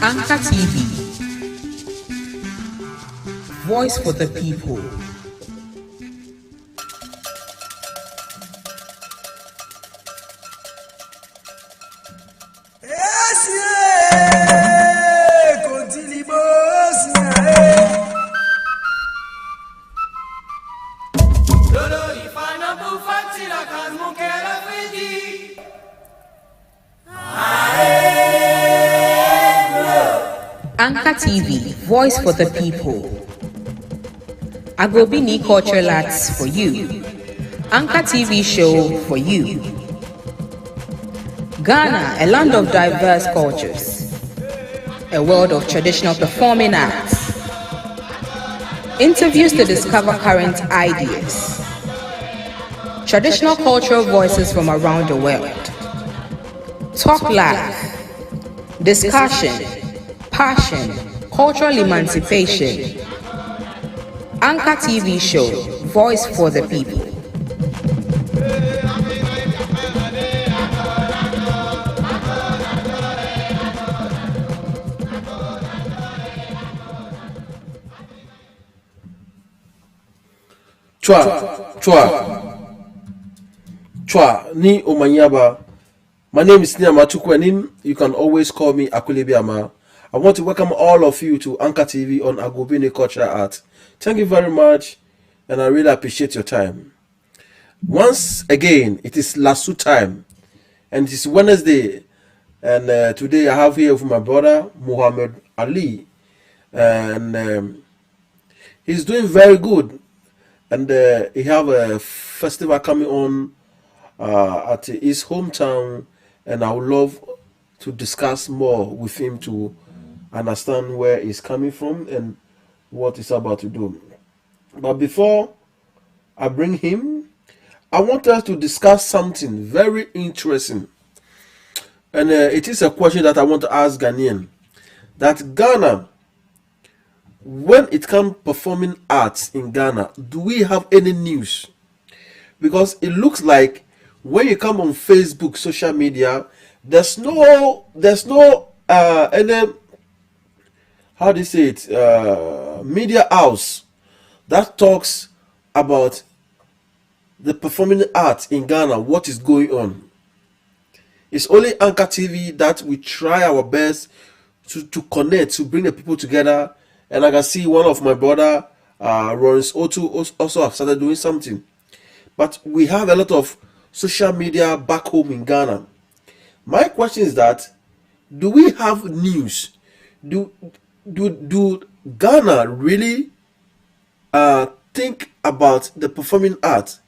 Anchor TV, voice for the people. Anchor TV, voice for the people. Agrobini cultural arts for you. Anchor TV show for you. Ghana, a land of diverse cultures. A world of traditional performing arts. Interviews to discover current ideas. Traditional cultural voices from around the world. Talk live. Discussion. Passion, cultural emancipation. Anchor TV show, voice for the people. Chwa ni omanyaba My name is Niama Chukwenin. You can always call me Akulebiama. I want to welcome all of you to Anchor TV on Agobini Culture Art. Thank you very much, and I really appreciate your time. Once again, it is Lasso time, and it is Wednesday, and today I have here with my brother Mohammed Ali, and he's doing very good, and he have a festival coming on at his hometown, and I would love to discuss more with him to understand where he's coming from and what he's about to do. But before I bring him, I want us to discuss something very interesting, and it is a question that I want to ask Ghanaian. That Ghana, when it comes performing arts in Ghana, do we have any news? Because it looks like when you come on Facebook, social media, there's no any, how do you say it, media house that talks about the performing arts in Ghana, what is going on. It's only Anchor TV that we try our best to connect, to bring the people together. And I can see one of my brother, Lawrence Otu, also have started doing something. But we have a lot of social media back home in Ghana. My question is that, do we have news? Do Ghana really think about the performing arts?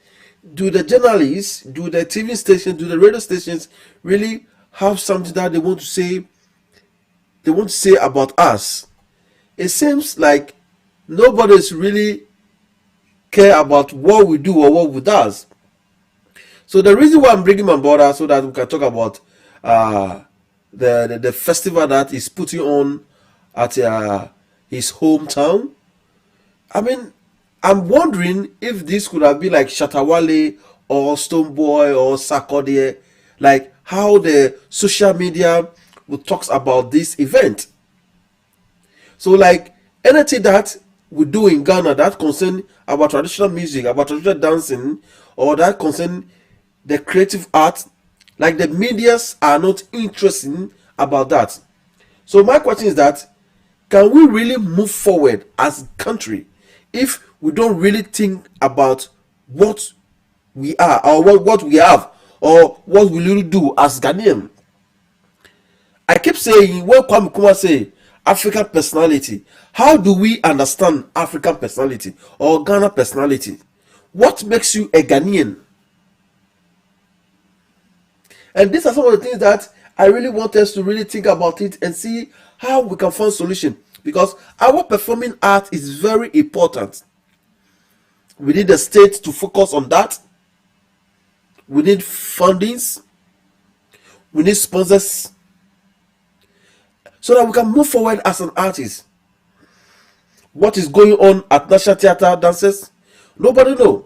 Do the journalists, do the TV stations, do the radio stations really have something that they want to say? They want to say about us? It seems like nobody's really care about what we do or what we does. So the reason why I'm bringing my brother so that we can talk about the festival that is putting on at his hometown. I mean, I'm wondering if this could have been like Shatawale or Stoneboy or Sarkodie, like how the social media would talk about this event. So like anything that we do in Ghana that concern about traditional music, about traditional dancing, or that concern the creative art, like the medias are not interested about that. So my question is that, can we really move forward as a country if we don't really think about what we are or what we have or what we really do as Ghanaian? I keep saying, when Kwame Nkrumah say African personality, how do we understand African personality or Ghana personality? What makes you a Ghanaian? And these are some of the things that I really want us to really think about it and see how we can find solution, because our performing art is very important. We need the state to focus on that. We need fundings. We need sponsors so that we can move forward as an artist. What is going on at National Theatre dances? Nobody know.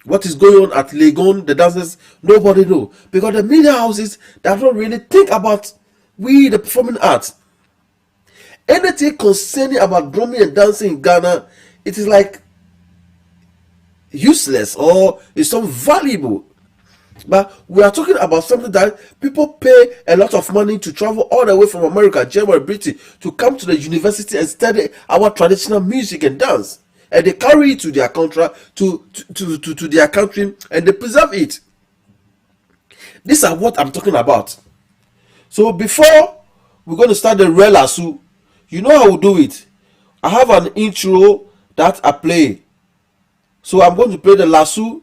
What is going on at Legon, the dancers? Nobody know. Because the media houses, they don't really think about we, the performing arts. Anything concerning about drumming and dancing in Ghana, it is like useless or it's not valuable. But we are talking about something that people pay a lot of money to travel all the way from America, Germany, Britain to come to the university and study our traditional music and dance. And they carry it to their country, to their country, and they preserve it. These are what I'm talking about. So before we're going to start the real Asu, you know how we do it. I have an intro that I play. So I'm going to play the Lasso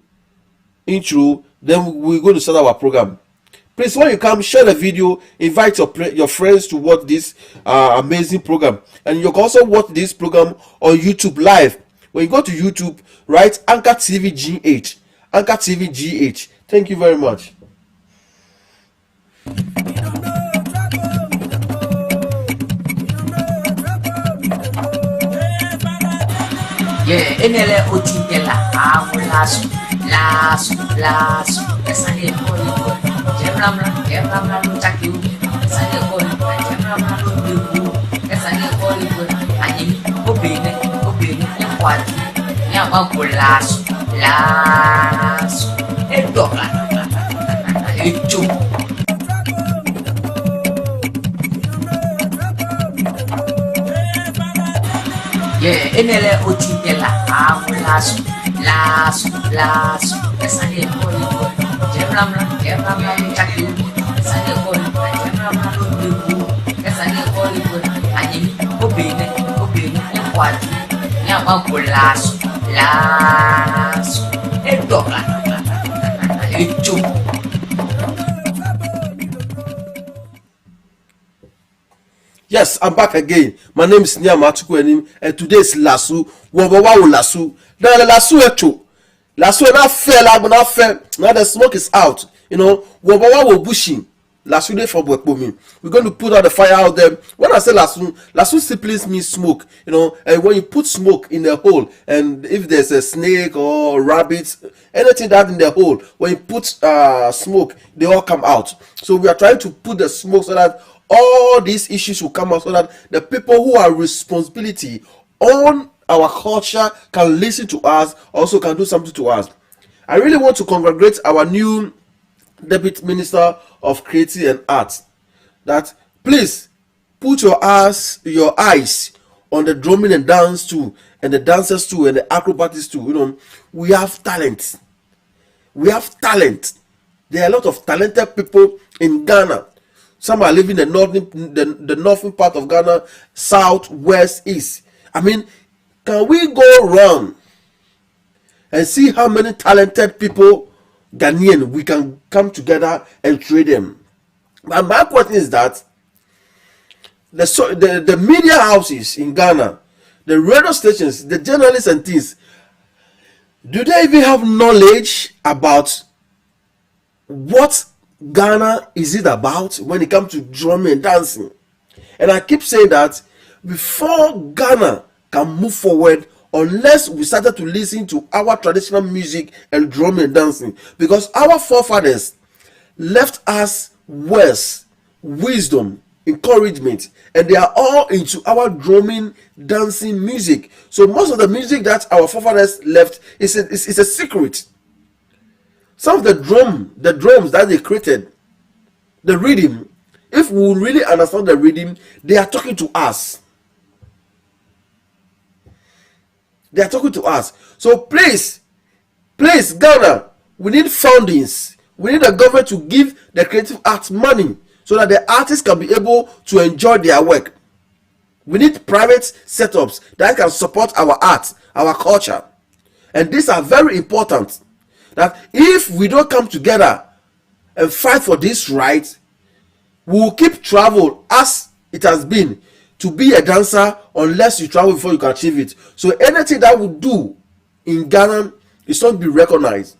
intro, then we're going to start our program. Please, when you come, share the video, invite your friends to watch this amazing program. And you can also watch this program on YouTube live. When you go to YouTube, write Anchor TV GH. Anchor TV GH. Thank you very much. Yeah, enele otindela lasu esale ko jemramra lutaki esale ko jemramra lubu esale ko anyi obene yakwati yamako lasu edola echo enele otitela lasu esane ko jemramra chaki esane ko jemramra lebu esane ko lebu anyimi obene kwati nyama ko lasu edola echo. Yes, I'm back again. My name is Nyama Atuku and today is Lasu. Wabawa Lasu. Now the Lasu echo. Lasu not fair, not fair. Now the smoke is out. You know, Wabawa will bushing. Lasu day for Bwekbomi. We're going to put out the fire out there. When I say Lasu simply means smoke. You know, and when you put smoke in the hole, and if there's a snake or rabbit, anything that in the hole, when you put smoke, they all come out. So we are trying to put the smoke so that all these issues will come out, so that the people who are responsibility on our culture can listen to us, also can do something to us. I really want to congratulate our new Deputy Minister of Creative and Arts, that please put your eyes on the drumming and dance too, and the dancers too, and the acrobatics too. You know, we have talent. There are a lot of talented people in Ghana. Some are living in the northern part of Ghana, south, west, east. I mean, can we go around and see how many talented people, Ghanaian, we can come together and trade them? And my question is that the media houses in Ghana, the radio stations, the journalists and things, do they even have knowledge about what Ghana is it about when it comes to drumming and dancing? And I keep saying that before Ghana can move forward, unless we started to listen to our traditional music and drumming and dancing, because our forefathers left us words, wisdom, encouragement, and they are all into our drumming, dancing music. So most of the music that our forefathers left is a secret. Some of the drums that they created, the rhythm, if we really understand the rhythm, they are talking to us. So please, Ghana, we need fundings. We need the government to give the creative arts money so that the artists can be able to enjoy their work. We need private setups that can support our art, our culture. And these are very important. That if we don't come together and fight for this right, we will keep travel as it has been to be a dancer unless you travel before you can achieve it. So anything that we do in Ghana is not be recognized.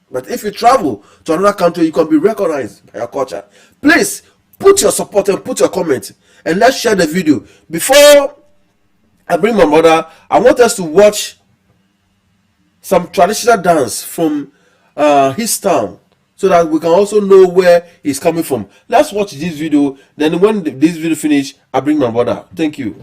But if you travel to another country, you can be recognized by your culture. Please put your support and put your comment, and let's share the video. Before I bring my mother, I want us to watch some traditional dance from his town, so that we can also know where he's coming from. Let's watch this video, then when this video finish, I bring my brother. Thank you.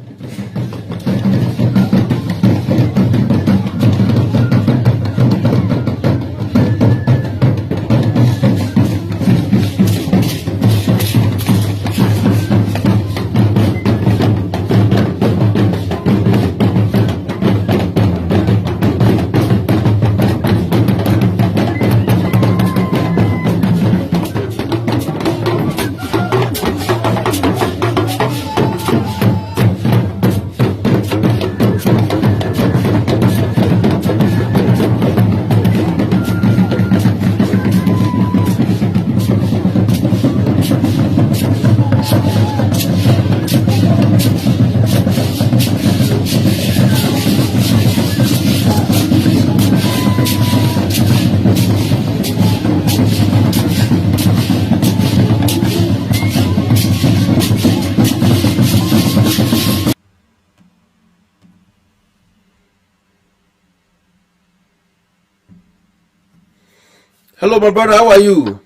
Hello, my brother. How are you?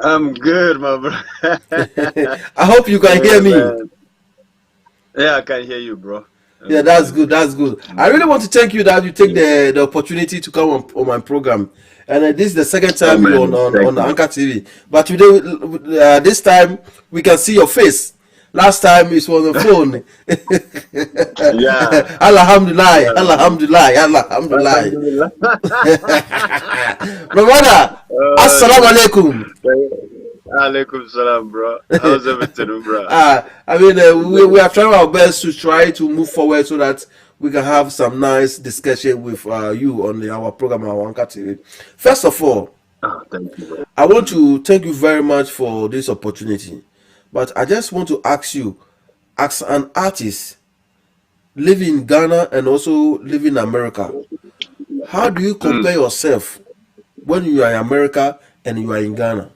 I'm good, my brother. I hope you can hear me. Man. Yeah, I can hear you, bro. Yeah, that's good. That's good. I really want to thank you that you take the opportunity to come on my program. And this is the second time you're on Anchor TV. But today, this time, we can see your face. Last time it was on the phone. Yeah. Alhamdulillah, Yeah. Alhamdulillah, Alhamdulillah. Alhamdulillah. My brother, Assalamu Yeah. alaikum. Alaikum salam, bro. How's everything, bro? I mean, we are trying our best to try to move forward so that we can have some nice discussion with you on our program, our Anchor TV. First of all, Thank you, bro. I want to thank you very much for this opportunity. But I just want to ask you, as an artist living in Ghana and also living in America, how do you compare yourself when you are in America and you are in Ghana?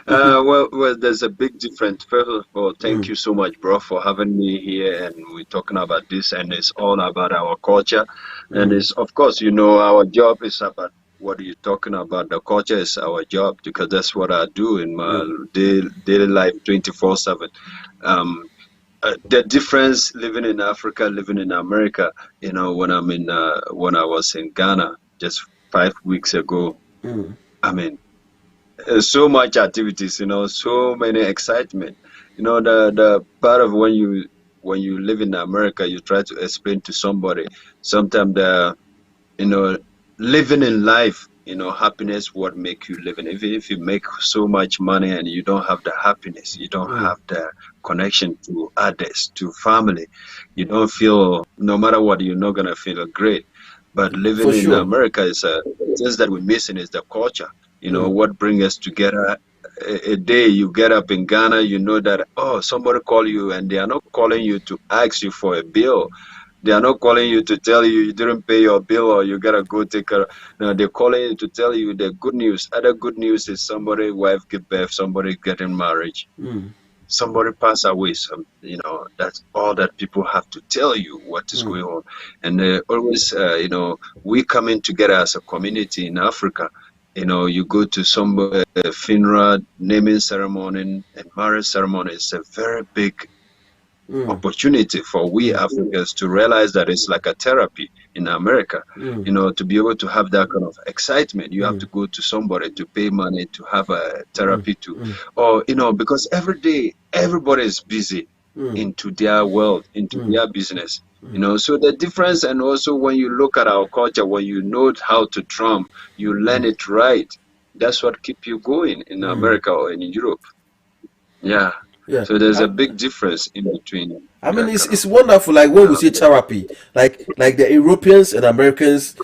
Well, there's a big difference. First of all, thank you so much, bro, for having me here. And we're talking about this, and it's all about our culture. And it's, of course, our job is about what you're talking about. The culture is our job because that's what I do in my daily life, 24/7. The difference living in Africa, living in America, when when I was in Ghana just 5 weeks ago, I mean, so much activities, so many excitement. The part of when you live in America, you try to explain to somebody. Sometimes living in life, happiness what make you living. If you make so much money and you don't have the happiness, you don't have the connection to others, to family, you don't feel, no matter what, you're not gonna feel great. But living For in sure. America is things that we're missing is the culture. What brings us together. A day you get up in Ghana, you know that, somebody call you, and they are not calling you to ask you for a bill. They are not calling you to tell you you didn't pay your bill or you gotta go take care. No, they're calling you to tell you the good news. Other good news is somebody wife give birth, somebody getting married, somebody pass away. That's all that people have to tell you what is going on. And always, we coming together as a community in Africa. You go to some funeral, naming ceremony, and marriage ceremony. It's a very big opportunity for we Africans to realize that it's like a therapy in America. To be able to have that kind of excitement, you have to go to somebody to pay money to have a therapy or because every day everybody is busy into their world, into their business. So the difference, and also when you look at our culture, when you know how to drum, you learn it right. That's what keep you going in America or in Europe. Yeah. Yeah. So there's a big difference in between. I mean, it's wonderful. Like when we say therapy, like the Europeans and Americans,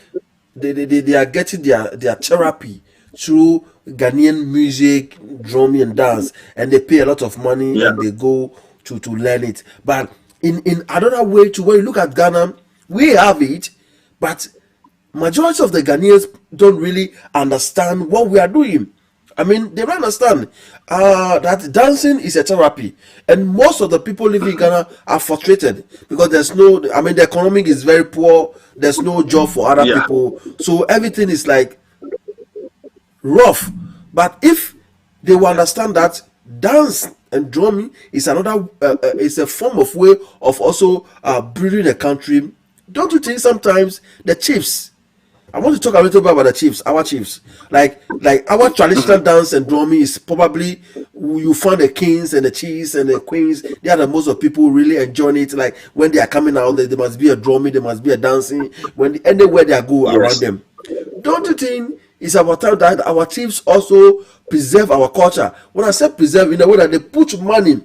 they are getting their therapy through Ghanaian music, drumming and dance, and they pay a lot of money and they go to learn it. But in another way, to when you look at Ghana, we have it, but majority of the Ghanaians don't really understand what we are doing. I mean, they don't understand that dancing is a therapy, and most of the people living in Ghana are frustrated because there's no. I mean, the economic is very poor. There's no job for other people, so everything is like rough. But if they will understand that dance and drumming is another, is a form of way of also building a country. Don't you think sometimes the chiefs? I want to talk a little bit about the chiefs, our chiefs. Like our traditional dance and drumming is probably, you find the kings and the chiefs and the queens. They are the most of people really enjoying it. Like when they are coming out, there must be a drumming, there must be a dancing. Anywhere they go around them. Don't you think it's about time that our chiefs also preserve our culture? When I say preserve, in a way that they put money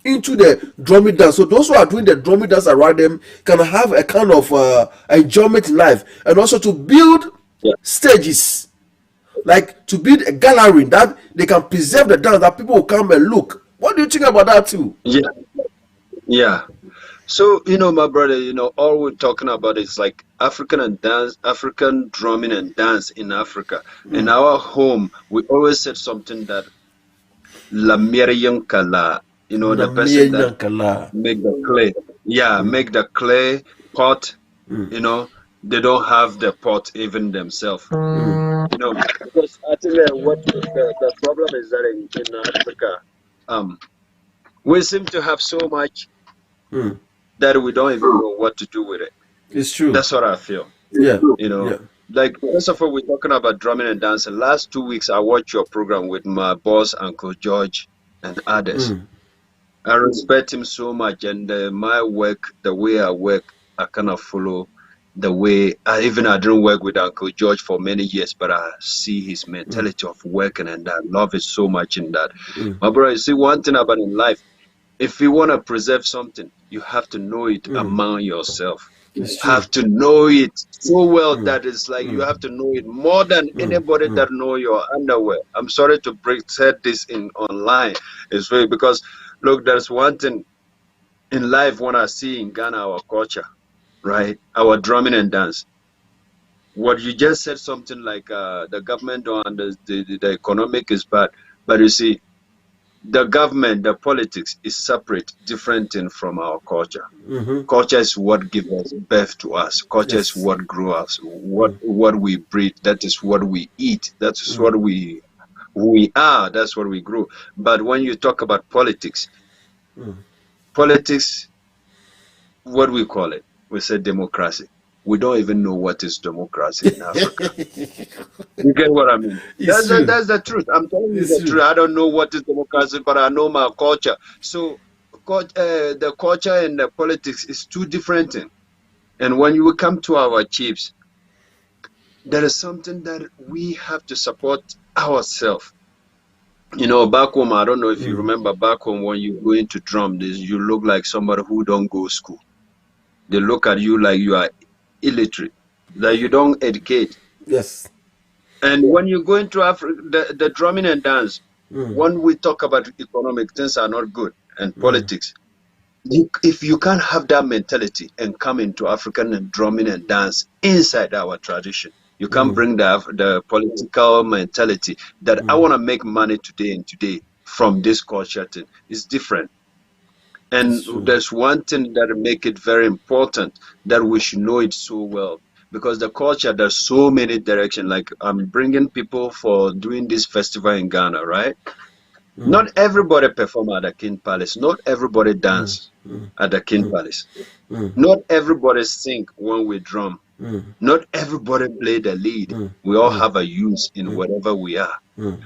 into the drumming dance, so those who are doing the drumming dance around them can have a kind of enjoyment in life, and also to build stages, like to build a gallery that they can preserve the dance, that people will come and look. What do you think about that too? Yeah. So my brother, all we're talking about is like African drumming and dance in Africa. In our home, we always said something that la miriam kala. The person that make the clay. Make the clay pot. They don't have the pot even themselves. Because I think that what the problem is that in Africa, we seem to have so much that we don't even know what to do with it. It's true. That's what I feel. Yeah. Like first of all, we're talking about drumming and dancing. Last 2 weeks, I watched your program with my boss, Uncle George. and others. I respect him so much, and my work, the way I work, I kind of follow the way. I didn't work with Uncle George for many years, but I see his mentality of working, and I love it so much in that. My brother, you see, one thing about in life, if you want to preserve something, you have to know it among yourself. You have to know it so well that it's like you have to know it more than anybody that know your underwear. I'm sorry to said this in online. It's really because look, there's one thing in life when I see in Ghana our culture, right? Our drumming and dance. What you just said something like the government and the economic is bad, but you see, the government, the politics is separate, different thing from our culture. Culture is what gives us birth to us. Culture is what grows us, what we breathe. That is what we eat. That is what we are. That's what we grow. But when you talk about politics, politics, what we call it? We say democracy. We don't even know what is democracy in Africa. You get what I mean? That's the truth. I'm telling you the truth. I don't know what is democracy, but I know my culture. So the culture and the politics is two different things. And when you come to our chiefs, there is something that we have to support ourselves. You know, back home, I don't know if you remember back home when you go into drum, you look like somebody who don't go to school. They look at you like you are illiterate, that you don't educate. Yes. And when you go into Africa, the drumming and dance, when we talk about economic, things are not good, and politics. If you can't have that mentality and come into African and drumming and dance inside our tradition, you can't bring the political mentality that I want to make money today and today from this culture thing. It's different. And there's one thing that make it very important that we should know it so well, because the culture, there's so many directions. Like I'm bringing people for doing this festival in Ghana, right? Not everybody perform at the King Palace. Not everybody dance at the King Palace. Not everybody sing when we drum. Not everybody play the lead. We all have a use in whatever we are.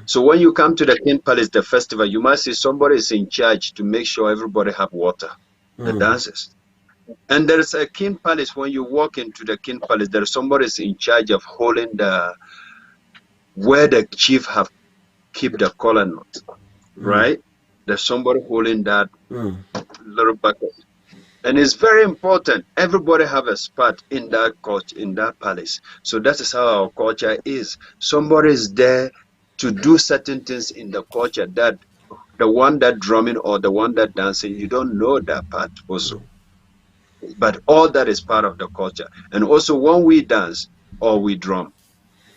So when you come to the King Palace, the festival, you must see somebody is in charge to make sure everybody have water, the dancers. And there is a King Palace. When you walk into the King Palace, there is somebody is in charge of holding where the chief have keep the collar knot, right? There's somebody holding that little bucket. And it's very important. Everybody have a spot in that culture, in that palace. So that is how our culture is. Somebody is there to do certain things in the culture that the one that drumming or the one that dancing, you don't know that part also. But all that is part of the culture. And also when we dance or we drum,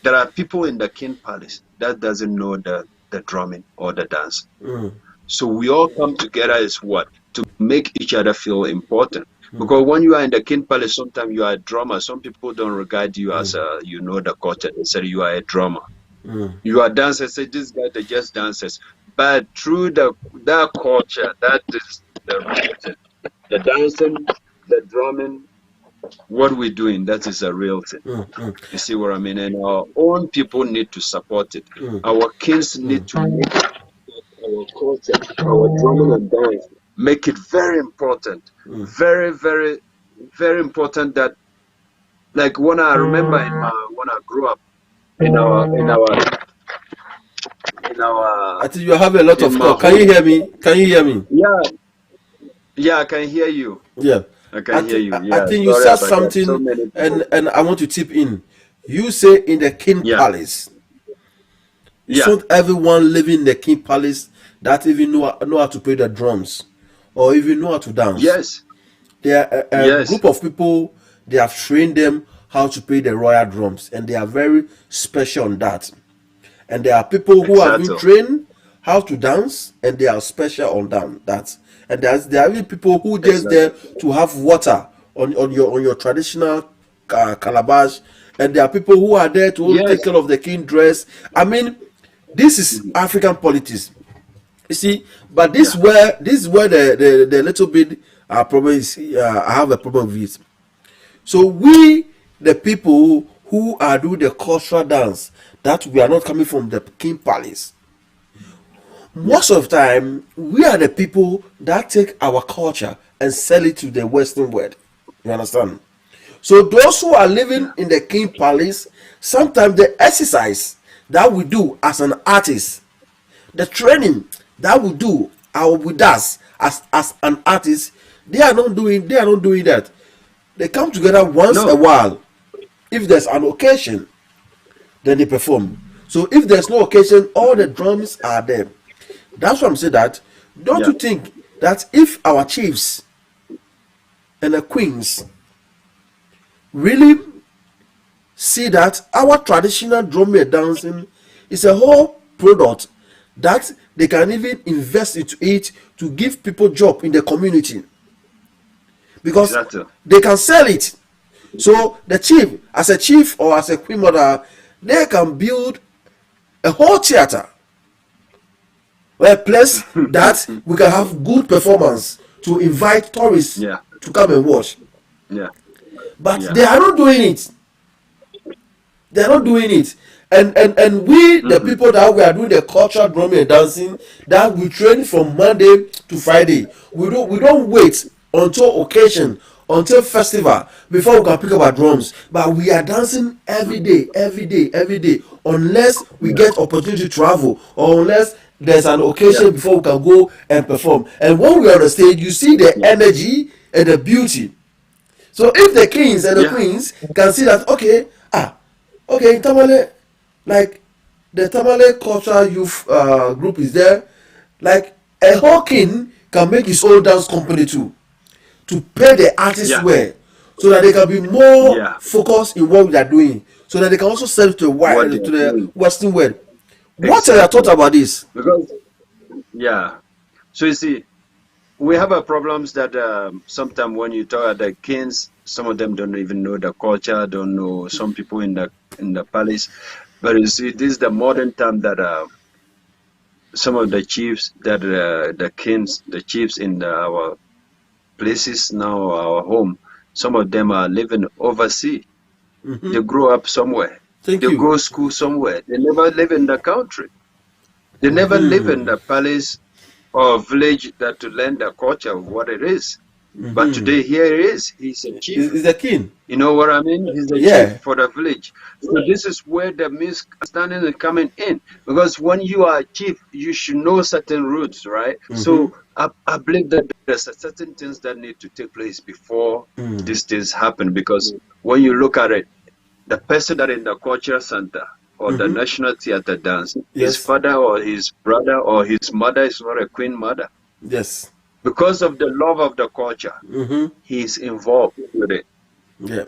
there are people in the King Palace that doesn't know the drumming or the dance. So we all come together as what? To make each other feel important. Because when you are in the King Palace, sometimes you are a drummer. Some people don't regard you as the culture. They say you are a drummer. You are dancers. Say this guy, they just dancers. But through that culture, that is the real thing. The dancing, the drumming, what we're doing, that is a real thing. You see what I mean? And our own people need to support it. Our kings need to make our culture, our drumming and dance, make it very important. Very, very, very important that, like when I remember when I grew up in our I think you have a lot of call. Can you hear me? Yeah, I can hear you. Yeah. I can hear you. Yeah. I think you said something, and I want to tip in. You say in the King Palace. It's not everyone living in the King Palace that even know how to play the drums or even know how to dance. Yes. There are a group of people, they have trained them how to play the royal drums, and they are very special on that. And there are people who have been trained how to dance, and they are special on that. And there are even people who just there to have water on your traditional calabash, and there are people who are there to take care of the king dress. I mean, this is African politics. You see, but this is where the little bit problem is. I have a problem with it. So we, the people who are doing the cultural dance, that we are not coming from the King Palace, Most of the time, we are the people that take our culture and sell it to the Western world. You understand? So those who are living yeah, in the King Palace, sometimes the exercise that we do as an artist, the training that we do with us as an artist, they are not doing that. They come together once a no, while. If there's an occasion, then they perform. So if there's no occasion, all the drums are there. That's why I'm saying that. Don't yeah, you think that if our chiefs and the queens really see that our traditional drumming and dancing is a whole product that they can even invest into it to give people job in the community, because exactly. they can sell it. So the chief, as a chief or as a queen mother, they can build a whole theater, a place that we can have good performance to invite tourists Yeah, to come and watch. yeah, But yeah. they are not doing it. They're not doing it. And we, the Mm-hmm. people that we are doing the cultural drumming and dancing, that we train from Monday to Friday. We don't wait until occasion, until festival before we can pick up our drums. But we are dancing every day, every day, every day, unless we Yeah, get opportunity to travel, or unless there's an yeah, occasion before we can go and perform. And when we are on the stage, you see the yeah, energy and the beauty. So if the kings and the yeah, queens can see that, okay, okay, in Tamale, like the Tamale cultural youth group is there, like a whole king can make his own dance company too, to pay the artists yeah, well, so that they can be more yeah. focused in what they are doing, so that they can also sell it to the What they to are the doing. Western world. What are your thoughts Exactly. about this? Because, yeah. So you see, we have a problems that sometimes when you talk at the kings, some of them don't even know the culture, don't know some people in the palace. But you see, this is the modern time that some of the chiefs that the kings, the chiefs in our places now, our home, some of them are living overseas. They grow up somewhere. Thank They you. go school somewhere. They never live in the country. They never live in the palace or village that to learn the culture of what it is. But today here it is. He's a chief. Is the king? You know what I mean? He's the chief Yeah. for the village. So this is where the misunderstanding is coming in. Because when you are a chief, you should know certain rules, right? So I believe that there's a certain things that need to take place before these things happen. Because when you look at it, the person that in the cultural center or the national theater dance, his Yes. father or his brother or his mother is not a queen mother. Yes. Because of the love of the culture, he's involved with it. Yeah.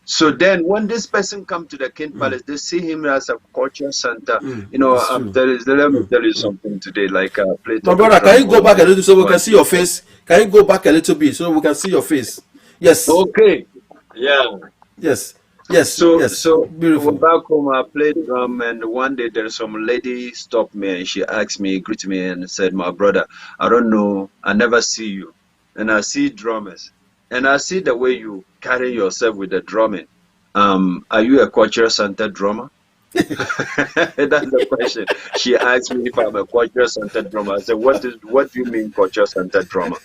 So then when this person come to the King Palace, they see him as a culture center. You know, It's true. let me tell you something today, like a plate My of a brother, can drum you go back a little so we or a can see your drum. face? Can you go back a little bit so we can see your face? Yes. Okay. Yeah. Yes. Yes. Yes. So Beautiful. back home, I played drum, and one day there's some lady stopped me and she asked me, greeted me, and said, "My brother, I don't know, I never see you, and I see drummers, and I see the way you carry yourself with the drumming. Are you a cultural center drummer?" That's the question. She asked me if I'm a cultural center drummer. I said, "What do you mean cultural center drummer?"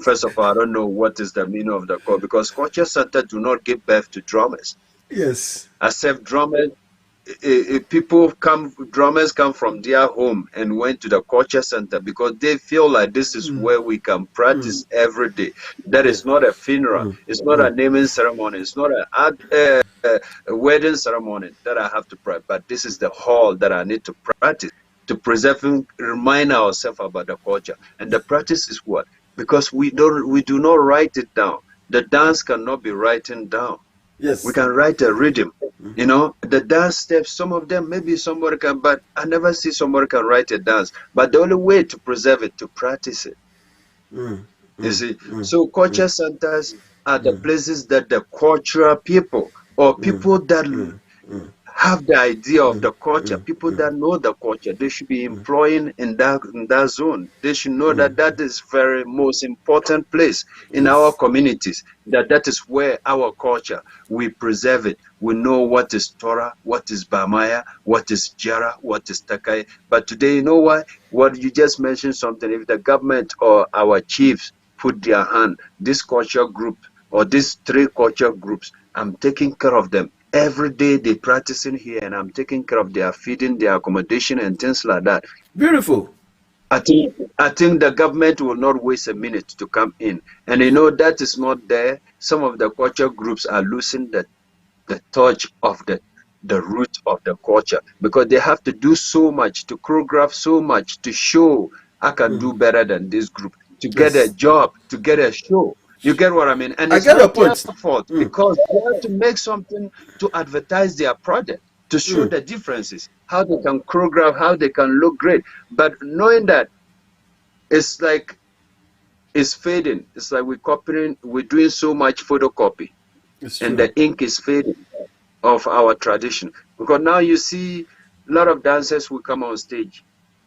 First of all, I don't know what is the meaning of the call because culture center do not give birth to drummers. Yes. Except drummers, drummers come from their home and went to the culture center because they feel like this is where we can practice every day. That Yeah. is not a funeral. It's not a naming ceremony. It's not a wedding ceremony that I have to practice. But this is the hall that I need to practice to preserve and remind ourselves about the culture. And the practice is what? Because we do not write it down. The dance cannot be written down. We Yes. can write a rhythm. You know, the dance steps, some of them, maybe somebody can, but I never see somebody can write a dance. But the only way to preserve it, to practice it, you see. So culture centers are the places that the cultural people or people that have the idea of the culture. People that know the culture, they should be employing in that zone. They should know that that is very most important place in our communities. That is where our culture, we preserve it. We know what is Torah, what is Bamaya, what is Jara, what is Takai. But today, you know what? What you just mentioned something. If the government or our chiefs put their hand, this culture group or these 3 culture groups, I'm taking care of them. Every day they practicing here, and I'm taking care of their feeding, their accommodation, and things like that. Beautiful. I think the government will not waste a minute to come in, and that is not there. Some of the culture groups are losing the touch of the root of the culture, because they have to do so much, to choreograph so much, to show I can do better than this group, to get a job, to get a show. You get what I mean? And it's not their fault, because they have to make something to advertise their product, to show the differences, how they can choreograph, how they can look great. But knowing that it's like it's fading, it's like we're doing so much photocopy, and the ink is fading of our tradition. Because now you see a lot of dancers will come on stage,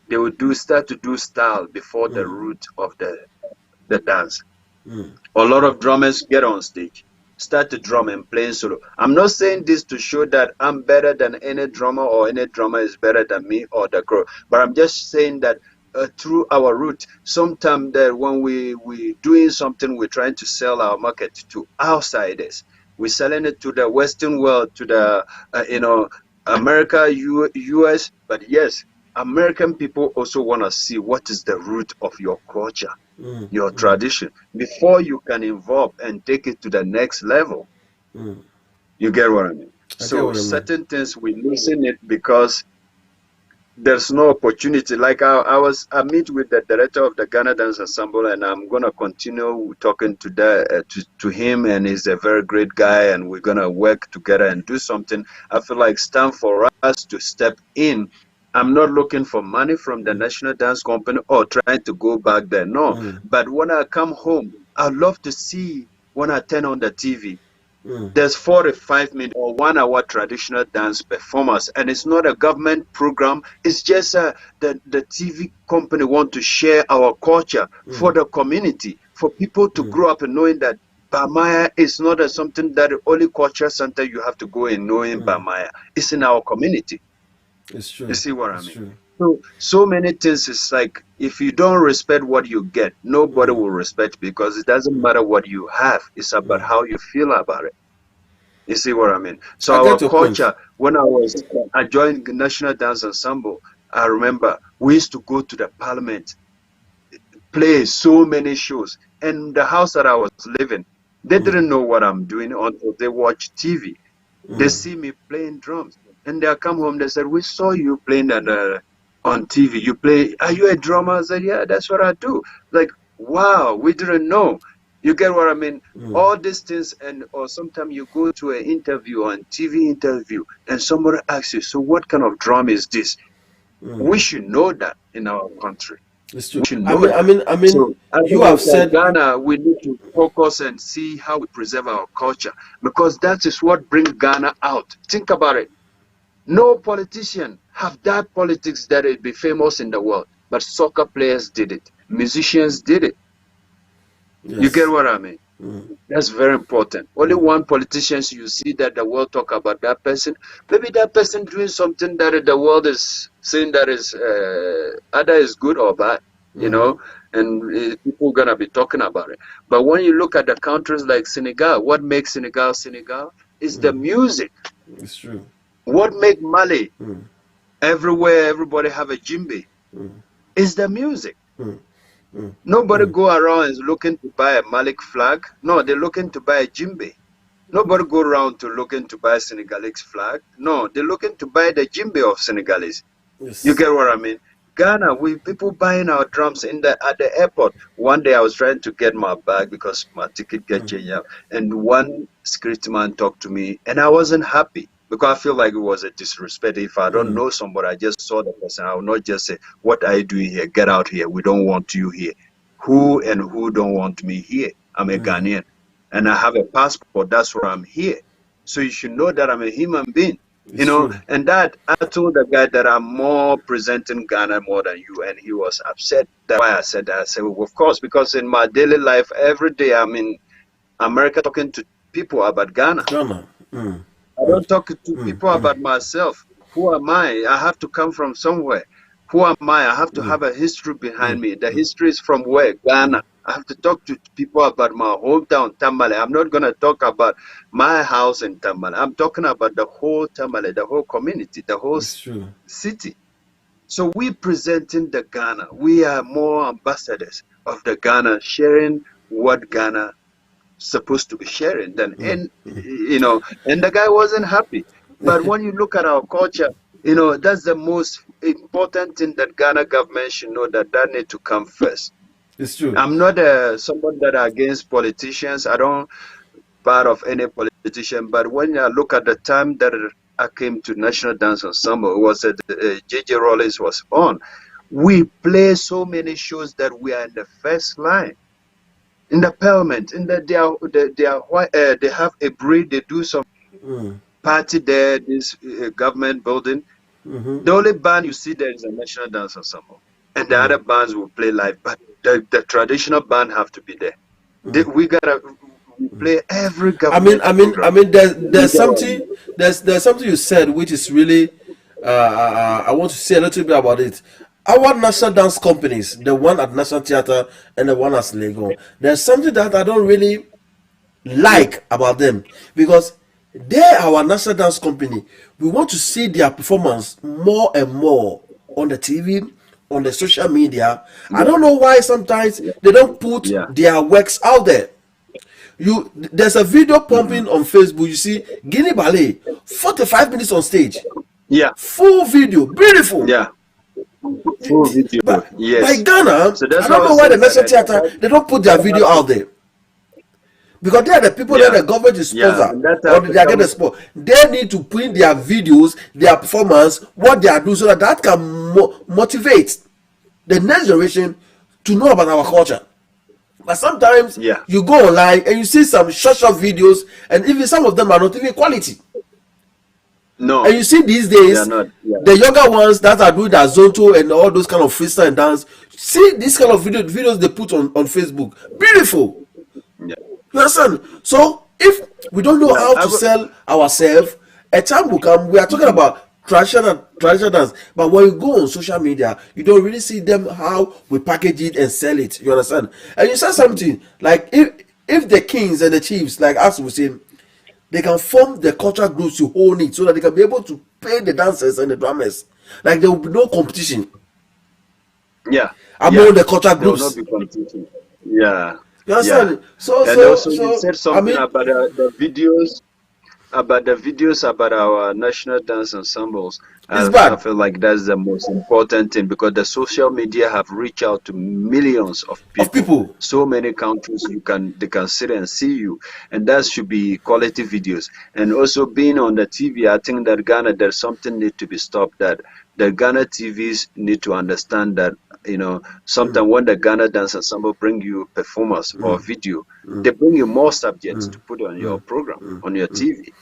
they will start to do style before the root of the dance. A lot of drummers get on stage, start to drum and playing solo. I'm not saying this to show that I'm better than any drummer or any drummer is better than me or the crew, but I'm just saying that through our root, sometimes that when we doing something, we're trying to sell our market to outsiders. We're selling it to the Western world, to the America, US. But yes, American people also want to see what is the root of your culture, your tradition, before you can evolve and take it to the next level. You get what I mean? So certain things we loosen it because there's no opportunity. Like I meet with the director of the Ghana Dance Ensemble, and I'm gonna continue talking to him, and he's a very great guy, and we're gonna work together and do something. I feel like it's time for us to step in. I'm not looking for money from the National Dance Company or trying to go back there. No. But when I come home, I love to see when I turn on the TV, there's 45-minute or 1-hour traditional dance performance, and it's not a government program. It's just the TV company want to share our culture for the community, for people to grow up and knowing that Bamaya is not something that the only culture center you have to go and know in Bamaya. It's in our community. It's true. You see what I mean? So many things. It's like if you don't respect what you get, nobody will respect, because it doesn't matter what you have. It's about how you feel about it. You see what I mean? So our culture, when I joined National Dance Ensemble, I remember we used to go to the parliament, play so many shows. And the house that I was living, they didn't know what I'm doing until they watch TV. They see me playing drums. And they come home, they said, we saw you playing on TV. You play, are you a drummer? I said, yeah, that's what I do. Like, wow, we didn't know. You get what I mean? All these things, or sometimes you go to an interview, on TV interview, and somebody asks you, so what kind of drum is this? We should know that in our country. It's true. We should know I mean, so, you have said Ghana, we need to focus and see how we preserve our culture, because that is what brings Ghana out. Think about it. No politician have that politics that it be famous in the world, but soccer players did it, musicians did it. You get what I mean? That's very important. Only one politician you see that the world talk about that person. Maybe that person doing something that the world is saying that is either is good or bad, and people gonna be talking about it. But when you look at the countries like Senegal, what makes Senegal Senegal is the music. It's true. What make Mali everywhere everybody have a djembe is the music. Nobody go around is looking to buy a Malik flag. No, they're looking to buy a djembe. Nobody go around to looking to buy a Senegalese flag. No, they're looking to buy the djembe of Senegalese. You get what I mean? Ghana, people buying our drums at the airport. One day I was trying to get my bag because my ticket get changed out, and one security man talked to me, and I wasn't happy. Because I feel like it was a disrespect. If I don't know somebody, I just saw the person, I will not just say, what are you doing here? Get out here. We don't want you here. Who don't want me here? I'm a Ghanaian. And I have a passport. That's why I'm here. So you should know that I'm a human being. You It's know, true. and that I told the guy that I'm more presenting Ghana more than you, and he was upset. That's why I said that. I said, well, of course, because in my daily life, every day I'm in America talking to people about Ghana. Ghana. I don't talk to people about myself. Who am I? I have to come from somewhere. Who am I? I have to have a history behind me. The history is from where? Ghana. I have to talk to people about my hometown, Tamale. I'm not going to talk about my house in Tamale. I'm talking about the whole Tamale, the whole community, the whole It's true. city. So we presenting the Ghana. We are more ambassadors of the Ghana, sharing what Ghana supposed to be sharing. Then, and you know, and the guy wasn't happy. But when you look at our culture, you know, that's the most important thing that Ghana government should know, that need to come first. It's true. I'm not someone that are against politicians. I don't part of any politician. But when I look at the time that I came to National Dance Ensemble, it was that J.J. Rollins was on. We play so many shows that we are in the first line. In the parliament, in the they have a breed, they do some party there, this government building. The only band you see there is a National Dance Ensemble, and the other bands will play live, but the traditional band have to be there. We play every government program. There's something you said which is really I want to say a little bit about it. Our national dance companies, the one at National Theatre and the one at Legon, there's something that I don't really like about them, because they're our national dance company. We want to see their performance more and more on the TV, on the social media. I don't know why sometimes they don't put their works out there. There's a video pumping on Facebook. You see Guinea Ballet, 45 minutes on stage. Yeah. Full video, beautiful. Yeah. Full video. Yes. By Ghana, So I don't know why the National Theatre they don't put their video out there. Because they are the people that the government is sponsor, or they are getting support. They need to print their videos, their performance, what they are doing, so that can motivate the next generation to know about our culture. But sometimes you go online and you see some short videos, and even some of them are not even quality. No. And you see these days, the younger ones that are doing that zonto and all those kind of freestyle and dance, see this kind of videos they put on Facebook. Beautiful. Yeah. You understand? So if we don't know how to sell ourselves, a time will come. We are talking about traditional dance, but when you go on social media, you don't really see them how we package it and sell it. You understand? And you said something like if the kings and the chiefs, like us, we say, they can form the cultural groups to own it, so that they can be able to pay the dancers and the drummers. Like there will be no competition. Among the cultural groups. There will not be competition. Yeah. You understand? Yeah. So you said something about the videos. About the videos about our national dance ensembles. I feel like that's the most important thing, because the social media have reached out to millions of people. So many countries they can sit and see you, and that should be quality videos. And also being on the TV, I think that Ghana, there's something need to be stopped, that the Ghana TVs need to understand that, you know, sometimes when the Ghana Dance Ensemble bring you performance or video, they bring you more subjects to put on your program, on your TV.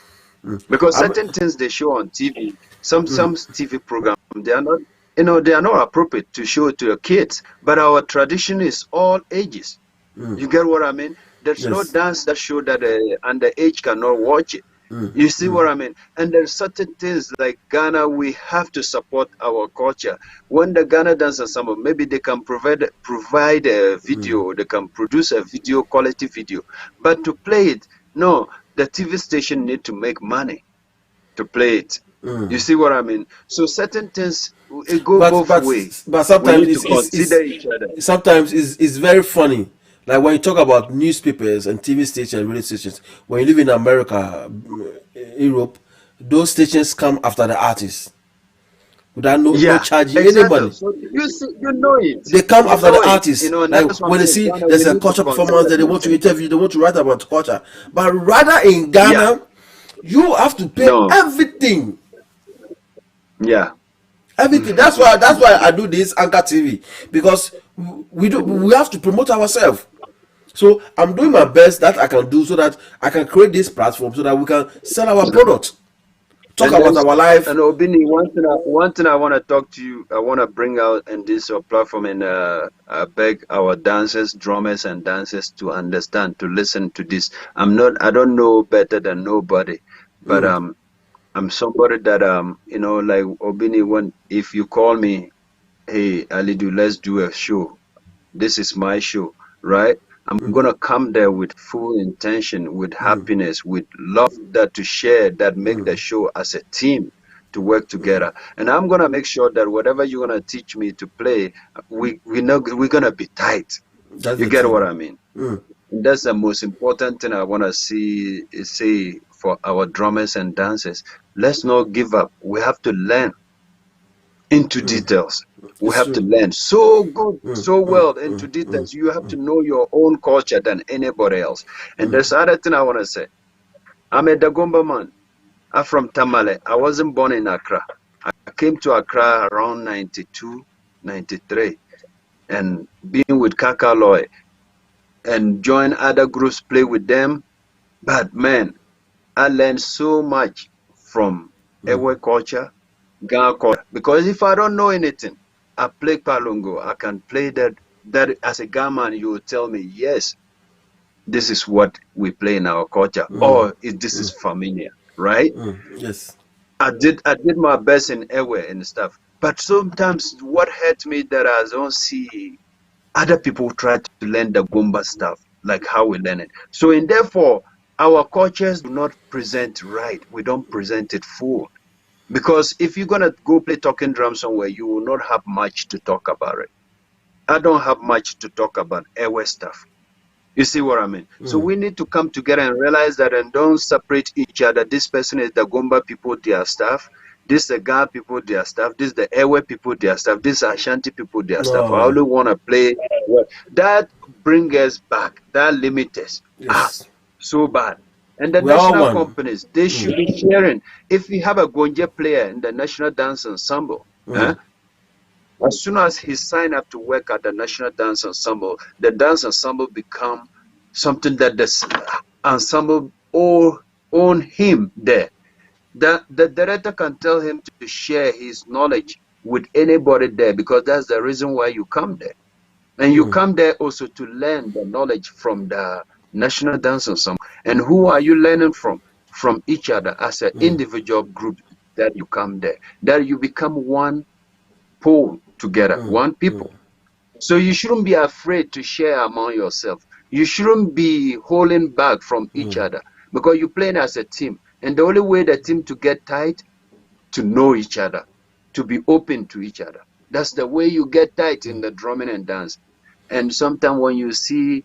Because certain things they show on TV, some TV programs, they are not, you know, they are not appropriate to show to your kids. But our tradition is all ages. You get what I mean? There's no dance that show that underage cannot watch it. You see what I mean? And there's certain things like Ghana, we have to support our culture. When the Ghana Dance Ensemble, maybe they can provide a video, they can produce a video, quality video. But to play it, no, the TV station need to make money to play it. You see what I mean? So certain things, it go both ways. But sometimes it's very funny. Like when you talk about newspapers and TV stations, radio stations, when you live in America, Europe, those stations come after the artists without no charging anybody. So you know it. They come after the artists. You know, like when they see there's a culture performance that they want to interview, they want to write about culture. But rather in Ghana, you have to pay everything. Yeah. Everything. That's why I do this Anchor TV, because we have to promote ourselves. So I'm doing my best that I can do, so that I can create this platform so that we can sell our product talk And about then, our life. and Obini, one thing I want to talk to you, I want to bring out in this platform, and I beg our dancers, drummers, and dancers to understand, to listen to this. I don't know better than nobody, but I'm somebody that like Obini. When if you call me, hey Alidu, let's do a show. This is my show, right? I'm gonna come there with full intention, with happiness, with love that to share, that make the show as a team to work together. And I'm gonna make sure that whatever you're gonna teach me to play, we know we're gonna be tight. That's You the get what thing. I mean? And that's the most important thing I wanna say for our drummers and dancers. Let's not give up. We have to learn into details. We It's have to true. learn so good, so well into details. You have to know your own culture than anybody else. And there's other thing I want to say. I'm a Dagomba man. I'm from Tamale. I wasn't born in Accra. I came to Accra around 92, 93, and being with Kakaloy and join other groups, play with them. But man, I learned so much from Ewe culture, Ghana culture. Because if I don't know anything, I play Palungo. I can play that as a Gaman, you will tell me, yes, this is what we play in our culture, or this is familiar, right? Yes. I did my best in Ewe and stuff. But sometimes what hurt me that I don't see other people try to learn the Gumba stuff, like how we learn it. So and therefore our cultures do not present right. We don't present it full. Because if you're gonna go play talking drum somewhere, you will not have much to talk about it. I don't have much to talk about Ewe stuff. You see what I mean? So we need to come together and realize that and don't separate each other. This person is the Gomba people, their stuff. This the Ga people, their stuff. This the Ewe people, their stuff. This Ashanti people, their stuff. I No. only want to play. That bring us back. That limit us. Yes. So bad. And the We are all national one. companies, they should be sharing. If we have a Gonje player in the National Dance Ensemble, as soon as he signed up to work at the National Dance Ensemble, the dance ensemble become something that the ensemble own him there. The director can tell him to share his knowledge with anybody there, because that's the reason why you come there. And you come there also to learn the knowledge from the National Dance Ensemble. And who are you learning from? From each other as an individual group that you come there. That you become one pole together, one people. So you shouldn't be afraid to share among yourself. You shouldn't be holding back from each other, because you're playing as a team. And the only way the team to get tight, to know each other, to be open to each other. That's the way you get tight in the drumming and dance. And sometimes when you see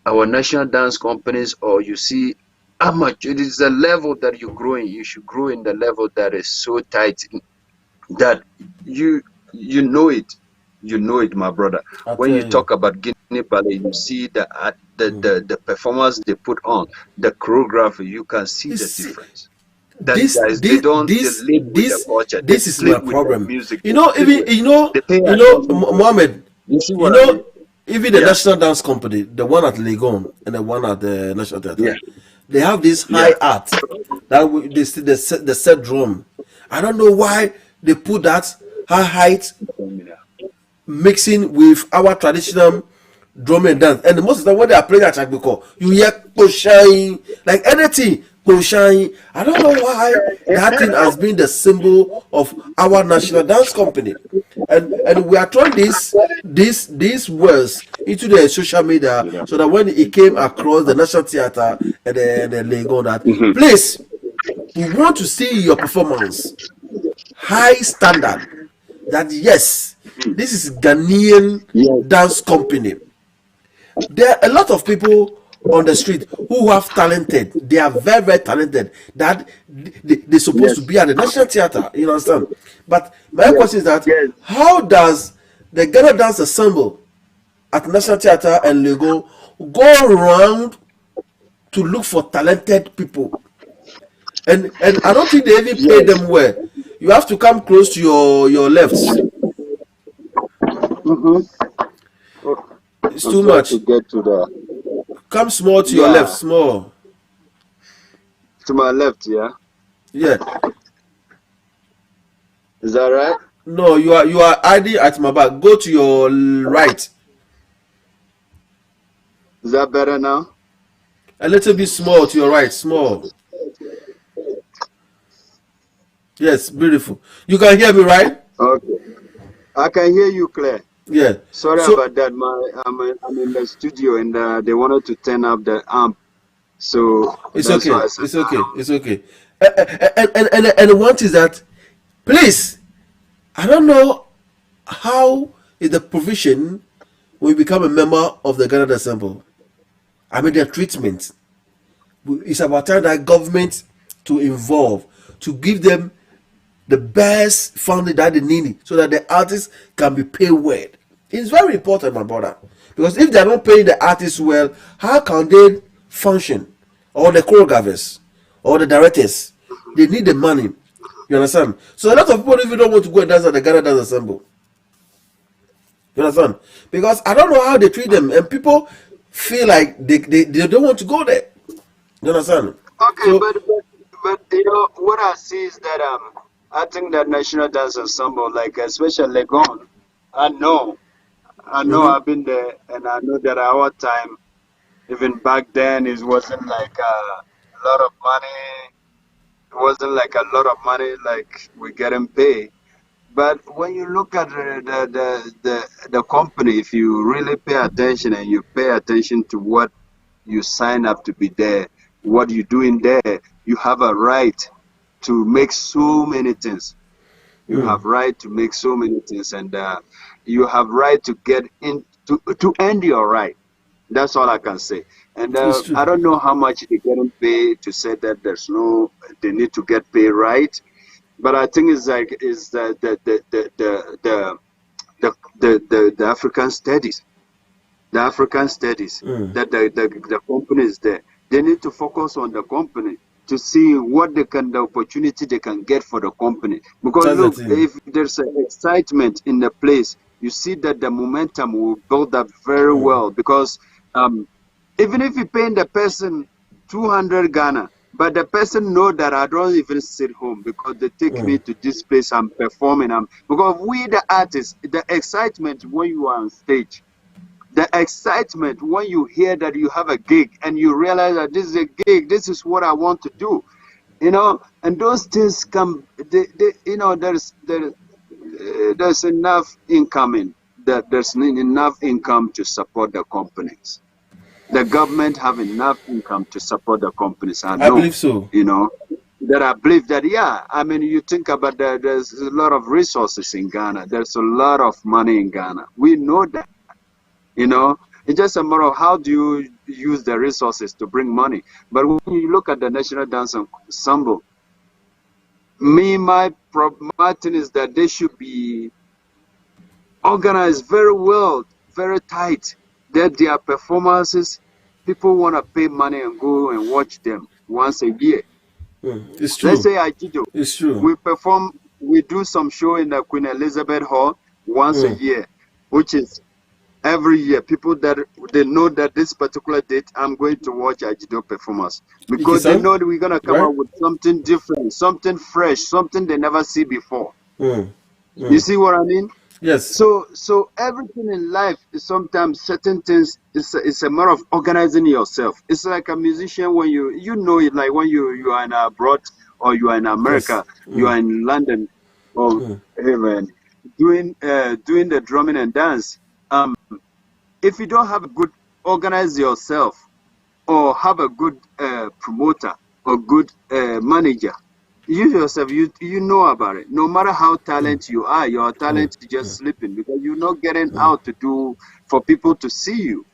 our national dance companies, or you see how much it is the level that you're growing, you should grow in the level that is so tight that you know it. You know it, my brother. When you talk about Guinea Ballet, you see the performance they put on, the choreography, you can see the difference. That guys, they live with the culture. They This is sleep my with problem. the music. You know, even Mohammed. You see You what I know, mean? even the National Dance Company, the one at Legon and the one at the National Theatre, they have this high art that the set drum. I don't know why they put that high height mixing with our traditional drum and dance. And most of the time when they are playing at Chagbiko, you hear Koshai, like anything Koshai. I don't know why that thing has been the symbol of our national dance company. And we are throwing these words into the social media, so that when it came across the National Theatre and the Lego, that please, we want to see your performance, high standard, that yes, this is Ghanaian dance company. There are a lot of people on the street who have talented. They are very, very talented, that they're supposed to be at the National Theatre. You understand? But my question is that how does the Ghana Dance Ensemble at National Theatre and Lego go around to look for talented people? And I don't think they even pay them well. You have to come close to your left. It's too much. To get to the Come small to your left, small. to my left, yeah. Yeah. Is that right? No, you are hiding at my back. Go to your right. Is that better now? A little bit small to your right. Small. Yes, beautiful. You can hear me, right? Okay. I can hear you clear. Yeah. Sorry So about that. I'm in the studio and they wanted to turn up the amp. So it's that's why okay. I said, It's okay. It's okay. And one is that, please, I don't know how is the provision when you become a member of the Ghana Assembly. I mean, the treatment. It's about time that government to involve, to give them the best funding that they need so that the artists can be paid well. It's very important, my brother. Because if they are not paying the artists well, how can they function? Or the choreographers, or the directors. They need the money. You understand? So a lot of people even don't want to go and dance at the Ghana Dance Ensemble. You understand? Because I don't know how they treat them, and people feel like they don't want to go there. You understand? okay, So but you know what I see is that I think that National Dance Ensemble, like especially Legon, I know mhm. I've been there and I know that our time even back then it wasn't like a lot of money. It wasn't like a lot of money like we getting paid. But when you look at the company, if you really pay attention and you pay attention to what you sign up to be there, what you're doing there, you have a right to make so many things. You have right to make so many things, and you have right to get in to end your right. That's all I can say. And It's true. I don't know how much they getting paid to say that they need to get paid right. But I think it's like is the African studies, that the companies there, they need to focus on the company to see what the opportunity they can get for the company. Because That's the look, thing. if there's an excitement in the place, you see that the momentum will build up very well. Because even if you paying the person 200 Ghana, but the person know that I don't even sit home because they take me to this place, I'm performing. Because we the artists, the excitement when you are on stage, the excitement when you hear that you have a gig and you realize that this is a gig, this is what I want to do, and those things come. There's enough income there's enough income to support the companies. The government have enough income to support the companies. I I know, believe so. that I believe that, yeah, I mean, you think about there's a lot of resources in Ghana. There's a lot of money in Ghana. We know that, It's just a matter of how do you use the resources to bring money. But when you look at the National Dance Ensemble, my thing is that they should be organized very well, very tight. That their performances, people want to pay money and go and watch them once a year. It's Let's true. say Ajido, It's true. we do some show in the Queen Elizabeth Hall once a year, which is every year. People that they know that this particular date, I'm going to watch Ajido performance because they Ikisan, know that we're gonna come right? up with something different, something fresh, something they never see before. Mm. You see what I mean? Yes. So everything in life is sometimes certain things. It's a matter of organizing yourself. It's like a musician when it, like when you are in abroad or you are in Yes. America, you are in London, or hey man, doing the drumming and dance. If you don't have a good organize yourself or have a good promoter or good manager, you yourself, you know about it. No matter how talented you are, your talent is just sleeping because you're not getting out to do for people to see you.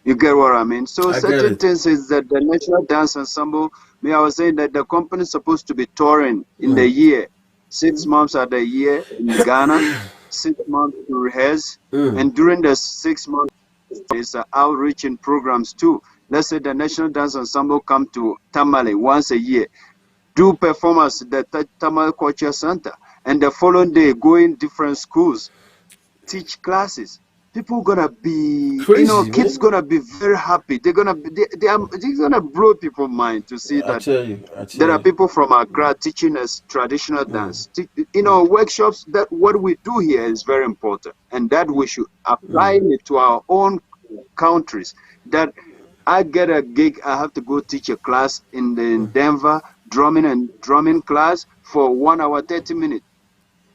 You get what I mean? So I get certain it. things is that the National Dance Ensemble, I was saying that the company is supposed to be touring in the year, 6 months of the year in Ghana, 6 months to rehearse, and during the 6 months, there's outreaching programs too. Let's say the National Dance Ensemble come to Tamale once a year, do performance at the Tamale Culture Center, and the following day go in different schools, teach classes. people gonna be, Crazy, kids man. gonna be very happy. They're gonna blow people's mind to see I that tell you. there are people from Accra teaching us traditional dance. Workshops. That what we do here is very important, and that we should apply it to our own countries. That I get a gig, I have to go teach a class in Denver, drumming class for 1 hour 30 minutes.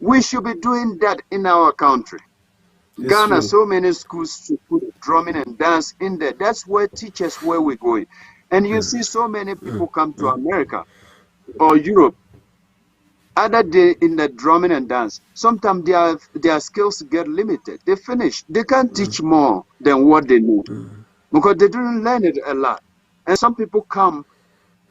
We should be doing that in our country. It's Ghana, true. so many schools to put drumming and dance in there. That's where teachers where we're going. And you see so many people come to America or Europe, either they in the drumming and dance. Sometimes their skills get limited. They finish. They can't teach more than what they know because they didn't learn it a lot. And some people come,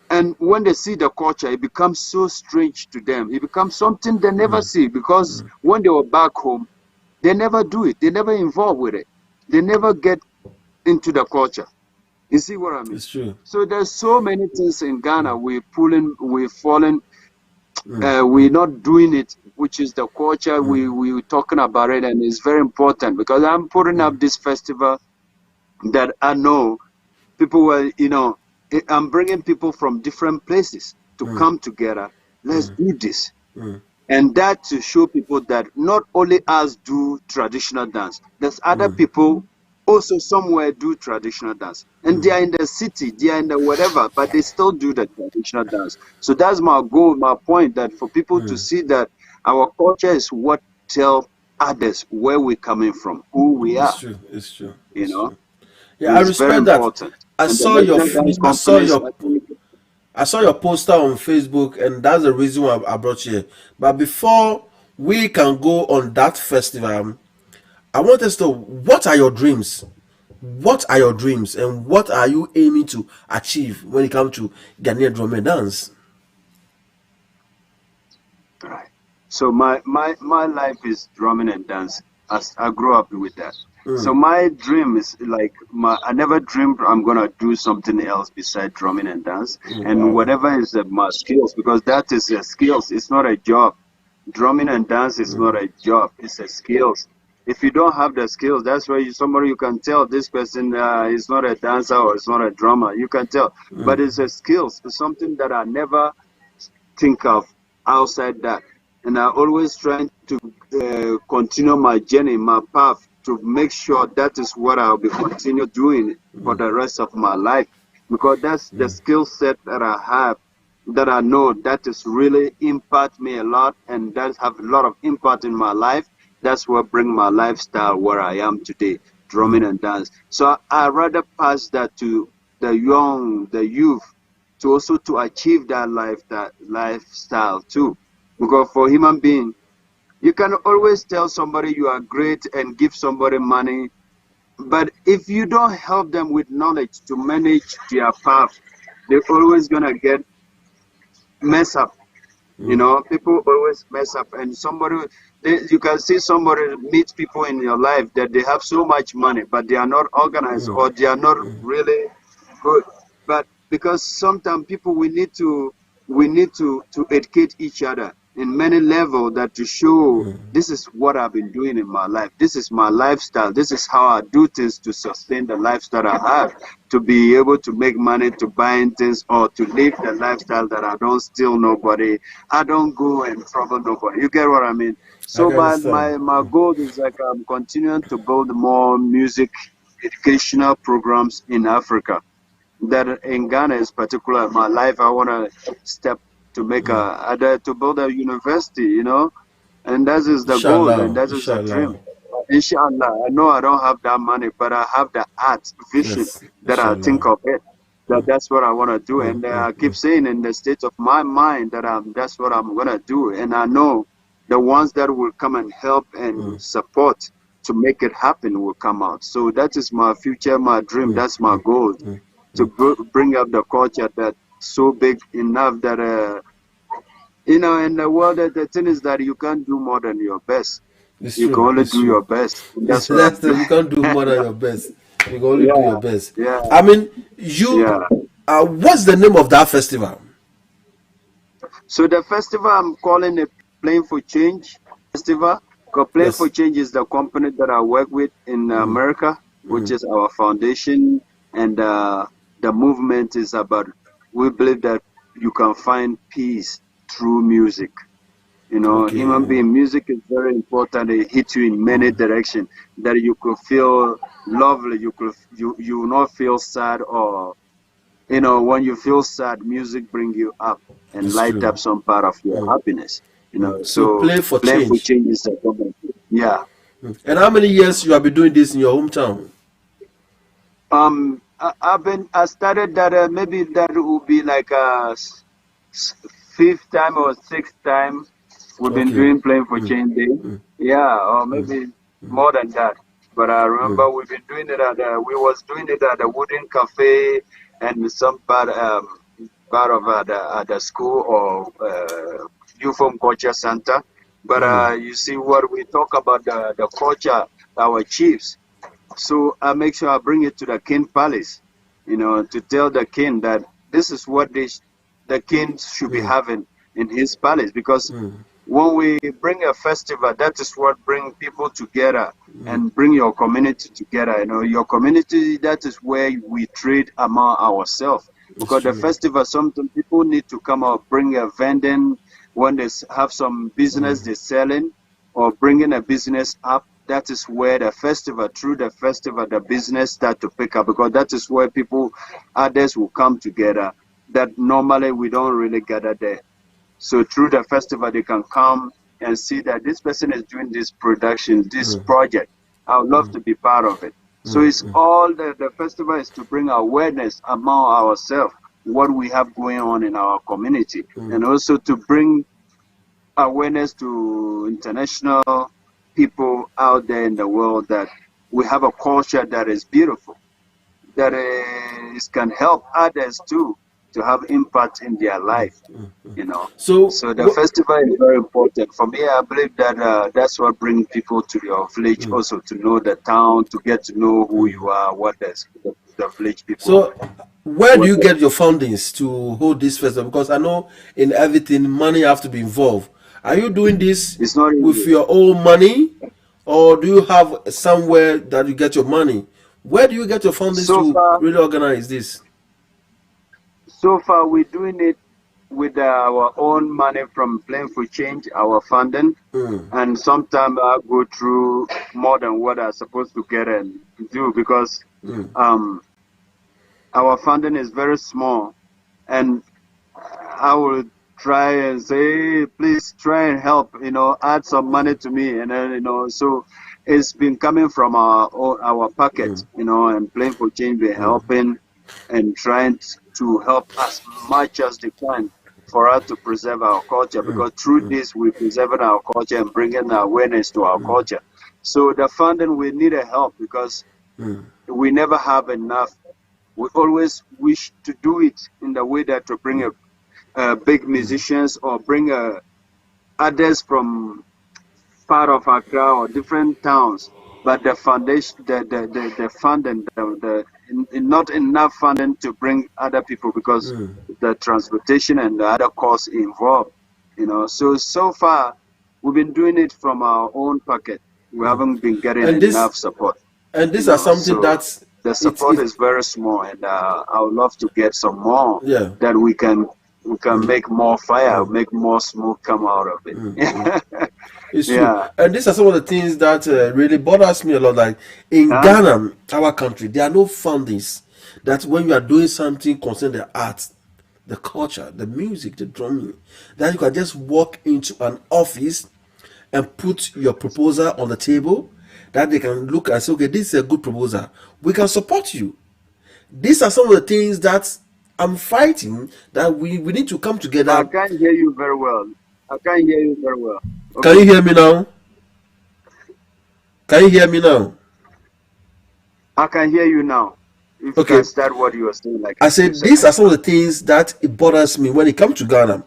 and when they see the culture, it becomes so strange to them. It becomes something they never see because when they were back home, they never do it. They never involve with it. They never get into the culture. You see what I mean? It's true. So there's so many things in Ghana we're falling, we're not doing it, which is the culture. We're talking about it, and it's very important because I'm putting up this festival that I know people were, I'm bringing people from different places to come together. Let's do this. And that to show people that not only us do traditional dance, there's other people also somewhere do traditional dance. And they are in the city, they are in the whatever, but they still do the traditional dance. So that's my goal, my point, that for people to see that our culture is what tell others where we're coming from, who we are. It's true. It's true. You know, Yeah, I it's very respect that. important. I And the saw your national dance I saw companies, your I saw your poster on Facebook, and that's the reason why I brought you here. But before we can go on that festival, I want us to, what are your dreams? What are your dreams, and what are you aiming to achieve when it comes to Ghanaian drum and dance? right. So my life is drumming and dance. As I grew up with that. So my dream is like I never dreamed I'm gonna do something else besides drumming and dance. And whatever is my skills, because that is a skills. It's not a job. Drumming and dance is not a job. It's a skills. If you don't have the skills, that's why somebody you can tell this person is not a dancer or it's not a drummer. You can tell, but it's a skills. It's something that I never think of outside that. And I always trying to continue my journey, my path, to make sure that is what I'll be continue doing for the rest of my life, because that's the skill set that I have, that I know that is really impact me a lot, and that have a lot of impact in my life. That's what bring my lifestyle where I am today, drumming and dance. So I rather pass that to the youth, to also to achieve that lifestyle too. Because for human being, you can always tell somebody you are great and give somebody money, but if you don't help them with knowledge to manage their path, they're always gonna get mess up. People always mess up, and you can see somebody meet people in your life that they have so much money, but they are not organized or they are not really good. But because sometimes people we need to educate each other in many levels, that to show this is what I've been doing in my life. This is my lifestyle. This is how I do things to sustain the lifestyle I have, to be able to make money, to buy things, or to live the lifestyle that I don't steal nobody. I don't go and trouble nobody. You get what I mean? So can understand. my goal is like I'm continuing to build more music educational programs in Africa. That in Ghana is particular, my life, I want to step to make to build a university, and that is the goal, and Inshallah. that is the Inshallah. dream. Inshallah, I know I don't have that money, but I have the art vision Yes. that I think Inshallah. of it. That's what I want to do, and I keep saying in the state of my mind that that's what I'm gonna do, and I know the ones that will come and help and support to make it happen will come out. So that is my future, my dream. That's my goal, to bring up the culture that so big enough that in the world, the thing is that you can't do more than your best. It's You can true. only It's do true. your best. And that's what That's I'm the, doing. you can't do more than your best. You can only do Yeah, your best. yeah, I mean, you. yeah. What's the name of that festival? So the festival I'm calling it Playing for Change Festival. Plan for Yes. Change is the company that I work with in America, which is our foundation, and the movement is about. We believe that you can find peace through music. Human Okay. being music is very important. It hits you in many directions that you could feel lovely. You will not feel sad, or when you feel sad, music bring you up and It's light true. up some part of your happiness. So So play for Plan for change. Change is the government. Yeah. And how many years you have been doing this in your hometown? I started that maybe that will be like fifth time or sixth time we've been Okay. doing Playing for Change Day. Yeah, or maybe more than that. But I remember we've been doing it we was doing it at the Wooden Cafe and some part of the school or Youth Home Culture Center. But you see what we talk about the culture, our chiefs. So I make sure I bring it to the king palace, to tell the king that this is what the king should be having in his palace. Because when we bring a festival, that is what bring people together and bring your community together. Your community, that is where we trade among ourselves. Because the festival, sometimes people need to come out, bring a vending when they have some business they're selling, or bringing a business up. That is where through the festival, the business start to pick up, because that is where others will come together that normally we don't really gather there. So through the festival, they can come and see that this person is doing this production, this project. I would love to be part of it. So it's all the festival is to bring awareness among ourselves, what we have going on in our community, and also to bring awareness to international people out there in the world that we have a culture that is beautiful, that can help others too to have impact in their life. So So the festival is very important for me. I believe that that's what brings people to your village, also to know the town, to get to know who you are, what the village people. so where do What you the, get your fundings to hold this festival? Because I know in everything money have to be involved. Are you doing this it's not with easy. your own money, or do you have somewhere that you get your money? Where do you get your fundings So to far, really organize this? we're doing it with our own money from Playing for Change, our funding, and sometimes I go through more than what I'm supposed to get and do, because um, our funding is very small, and I will try and say, "Hey, please try and help, add some money to me," and then so it's been coming from our pocket, and Playing for Change been helping and trying to help as much as they can for us to preserve our culture, because through this we preserving our culture and bringing awareness to our culture. So the funding, we need a help, because we never have enough. We always wish to do it in the way that to bring big musicians, or bring others from part of Accra or different towns, but the foundation, the funding, not enough funding to bring other people, because the transportation and the other costs involved. So far we've been doing it from our own pocket. We haven't been getting And this enough support. and these are something So that the it's support is very small, and I would love to get some more, yeah. that we can make more fire, make more smoke come out of it. It's true. Yeah. And these are some of the things that really bothers me a lot. Like in Huh? Ghana, our country, there are no fundings that when you are doing something concerning the arts, the culture, the music, the drumming, that you can just walk into an office and put your proposal on the table, that they can look and say, okay, this is a good proposal. We can support you. These are some of the things that I'm fighting, that we need to come I together. can't hear you very well. I can't hear you very well. Can you Okay. hear me now? Can you hear me now? I can hear you now. If you Okay. can start what you were saying like I a few said these are seconds some of now. the things that it bothers me when it comes to Ghana.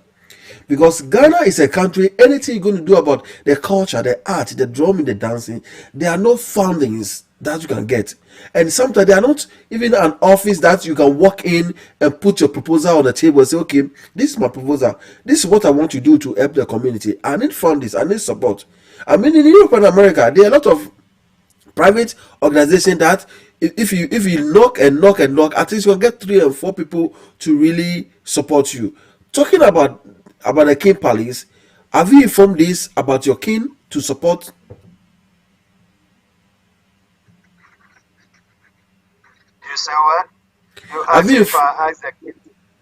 Because Ghana is a country, anything you're going to do about the culture, the art, the drumming, the dancing, there are no fundings that you can get. And sometimes there are not even an office that you can walk in and put your proposal on the table and say, okay, this is my proposal. This is what I want to do to help the community. I need fundings, I need support. I mean, in Europe and America, there are a lot of private organization that if you knock and knock and knock, at least you'll get 3 and 4 people to really support you. Talking about the king palace, have you informed this about your king to support? You say what? You Have ask you if I ask the kid.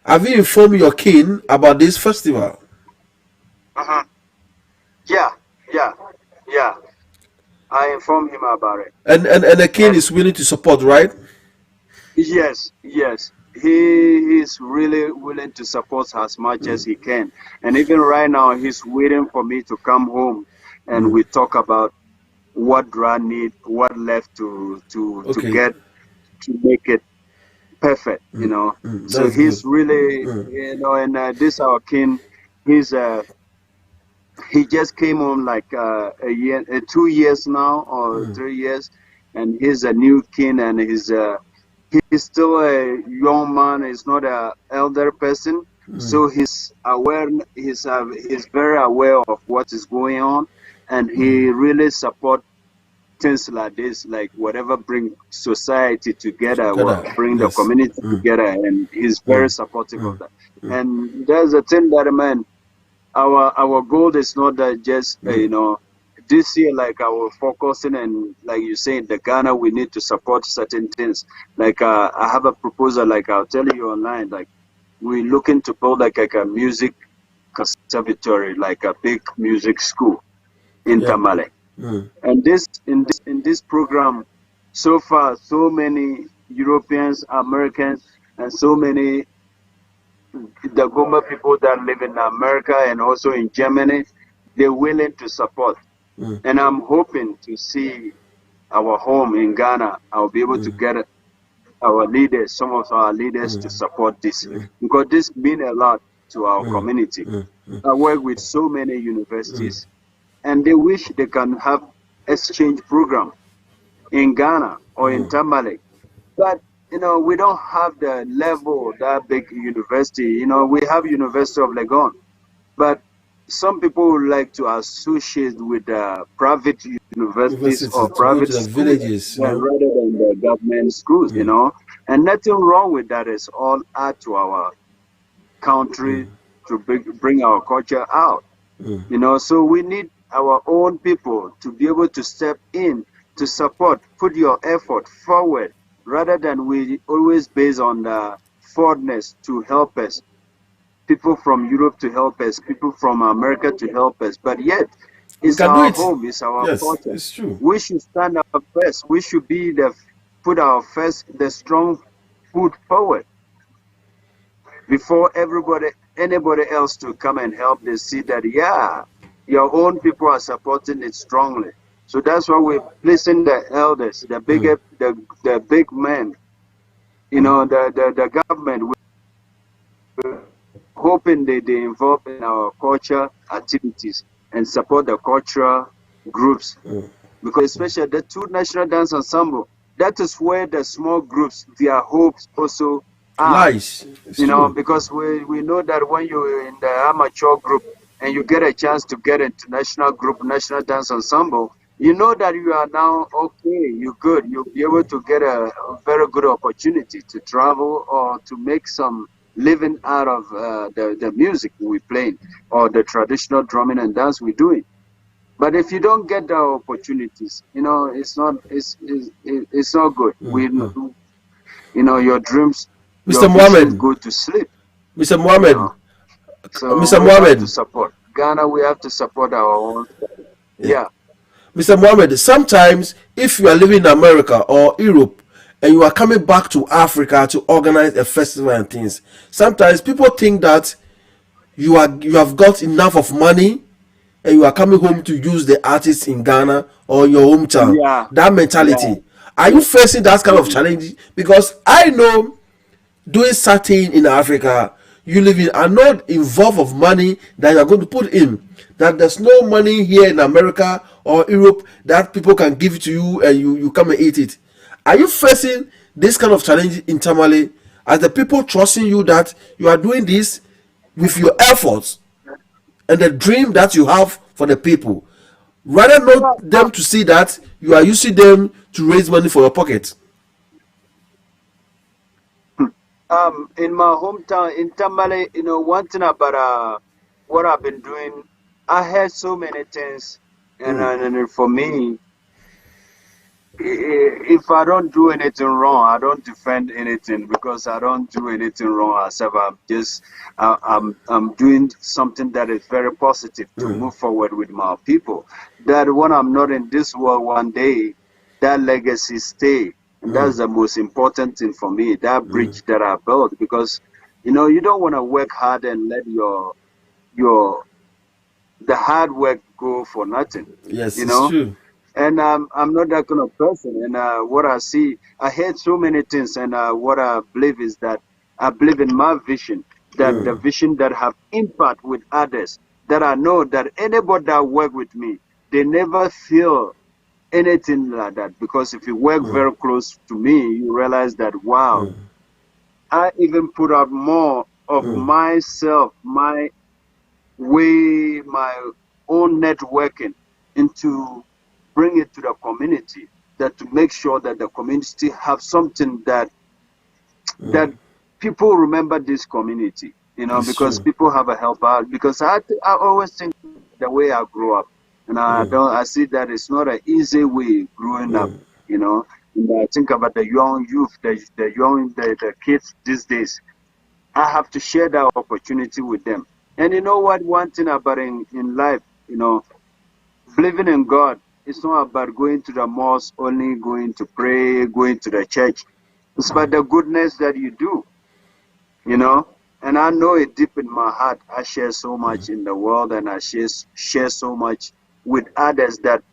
have you informed your king about this festival? Uh-huh. Yeah, yeah, yeah. I informed him about it. And the king And is willing to support, right? yes, yes. He is really willing to support as much as he can. And even right now, he's waiting for me to come home and we talk about what do I need, what left to Okay. get to make it perfect, you know. So That's good. he's really, you know, and this our king, he's he just came home like a year, 2 years now or 3 years, and he's a new king, and he's still a young man. He's not a elder person, so he's aware. He's very aware of what is going on, and he really support things like this, like whatever bring society together, Together, bring the yes. community together, and he's very supportive of that. And there's a thing that, man, our goal is not that just you know, this year, like our focusing, and like you say in the Ghana, we need to support certain things. Like I have a proposal, like I'll tell you online, like we're looking to build like a music conservatory, like a big music school in Yeah. Tamale. And in this program, so far, so many Europeans, Americans, and so many the Goma people that live in America and also in Germany, they're willing to support. And I'm hoping to see our home in Ghana. I'll be able to get our leaders, some of our leaders, to support this, because this means a lot to our community. I work with so many universities, and they wish they can have exchange program in Ghana or in Tamale, but you know, we don't have the level that big university. You know, we have University of Legon, but some people would like to associate with private universities Universities, or to go private to the schools villages, you know. rather than the government schools, you know. And nothing wrong with that. It's all add to our country to bring our culture out, you know. So we need our own people to be able to step in to support, put your effort forward, rather than we always based on the foreigners to help us, people from Europe to help us, people from America to help us. But yet, We it's can do our it. home, it's our Yes, culture. it's true. We should stand up first. We should be put our first, the strong foot forward before anybody else to come and help. They see that, yeah, your own people are supporting it strongly. So that's why we're placing the elders, the bigger, the big men, you know, the government. We're hoping they involve in our culture activities and support the cultural groups, because especially the two national dance ensemble, that is where the small groups, their hopes also are. Lies. It's You know, true. because we know that when you're in the amateur group and you get a chance to get into national group, national dance ensemble, you know that you are now okay, you're good. You'll be able to get a very good opportunity to travel or to make some living out of the music we're playing or the traditional drumming and dance we're doing. But if you don't get the opportunities, you know, it's not good. You know, your dreams, Mr. your visions Mohammed, go to sleep. Mr. You Mohammed, know, so Mr. we have to Mohammed, support Ghana. We have to support our own. Yeah. Mr. Mohammed, sometimes if you are living in America or Europe and you are coming back to Africa to organize a festival and things, sometimes people think that you have got enough of money and you are coming home to use the artists in Ghana or your hometown. Yeah. That Yeah. mentality. Are you facing that kind of challenge? Because I know doing certain in Africa, you live in are not involved of money that you are going to put in. That there's no money here in America or Europe that people can give to you and you come and eat it. Are you facing this kind of challenge in Tamale? As the people trusting you that you are doing this with your efforts and the dream that you have for the people? rather not them to see that you are using them to raise money for your pocket. In my hometown in Tamale, one thing about what I've been doing, I had so many things, and for me, if I don't do anything wrong, I don't defend anything because I don't do anything wrong myself. I'm doing something that is very positive to move forward with my people. That when I'm not in this world one day, that legacy stay, and that's the most important thing for me. That bridge that I built, because you don't want to work hard and let your the hard work go for nothing. Yes, You it's know. true. And I'm not that kind of person. And what I see, I hate so many things. And what I believe is that I believe in my vision, that the vision that have impact with others, that I know that anybody that work with me, they never feel anything like that. Because if you work very close to me, you realize that, wow, I even put out more of myself, my way, my own networking into bring it to the community, that to make sure that the community have something that people remember this community, It's because true. people have a help out. Because I always think the way I grew up, and I see that it's not an easy way growing up, And I think about the young youth, the kids these days. I have to share that opportunity with them. And you know what? One thing about in life, believing in God, it's not about going to the mosque, only going to pray, going to the church. It's about the goodness that you do, you know. And I know it deep in my heart. I share so much in the world, and I share so much with others that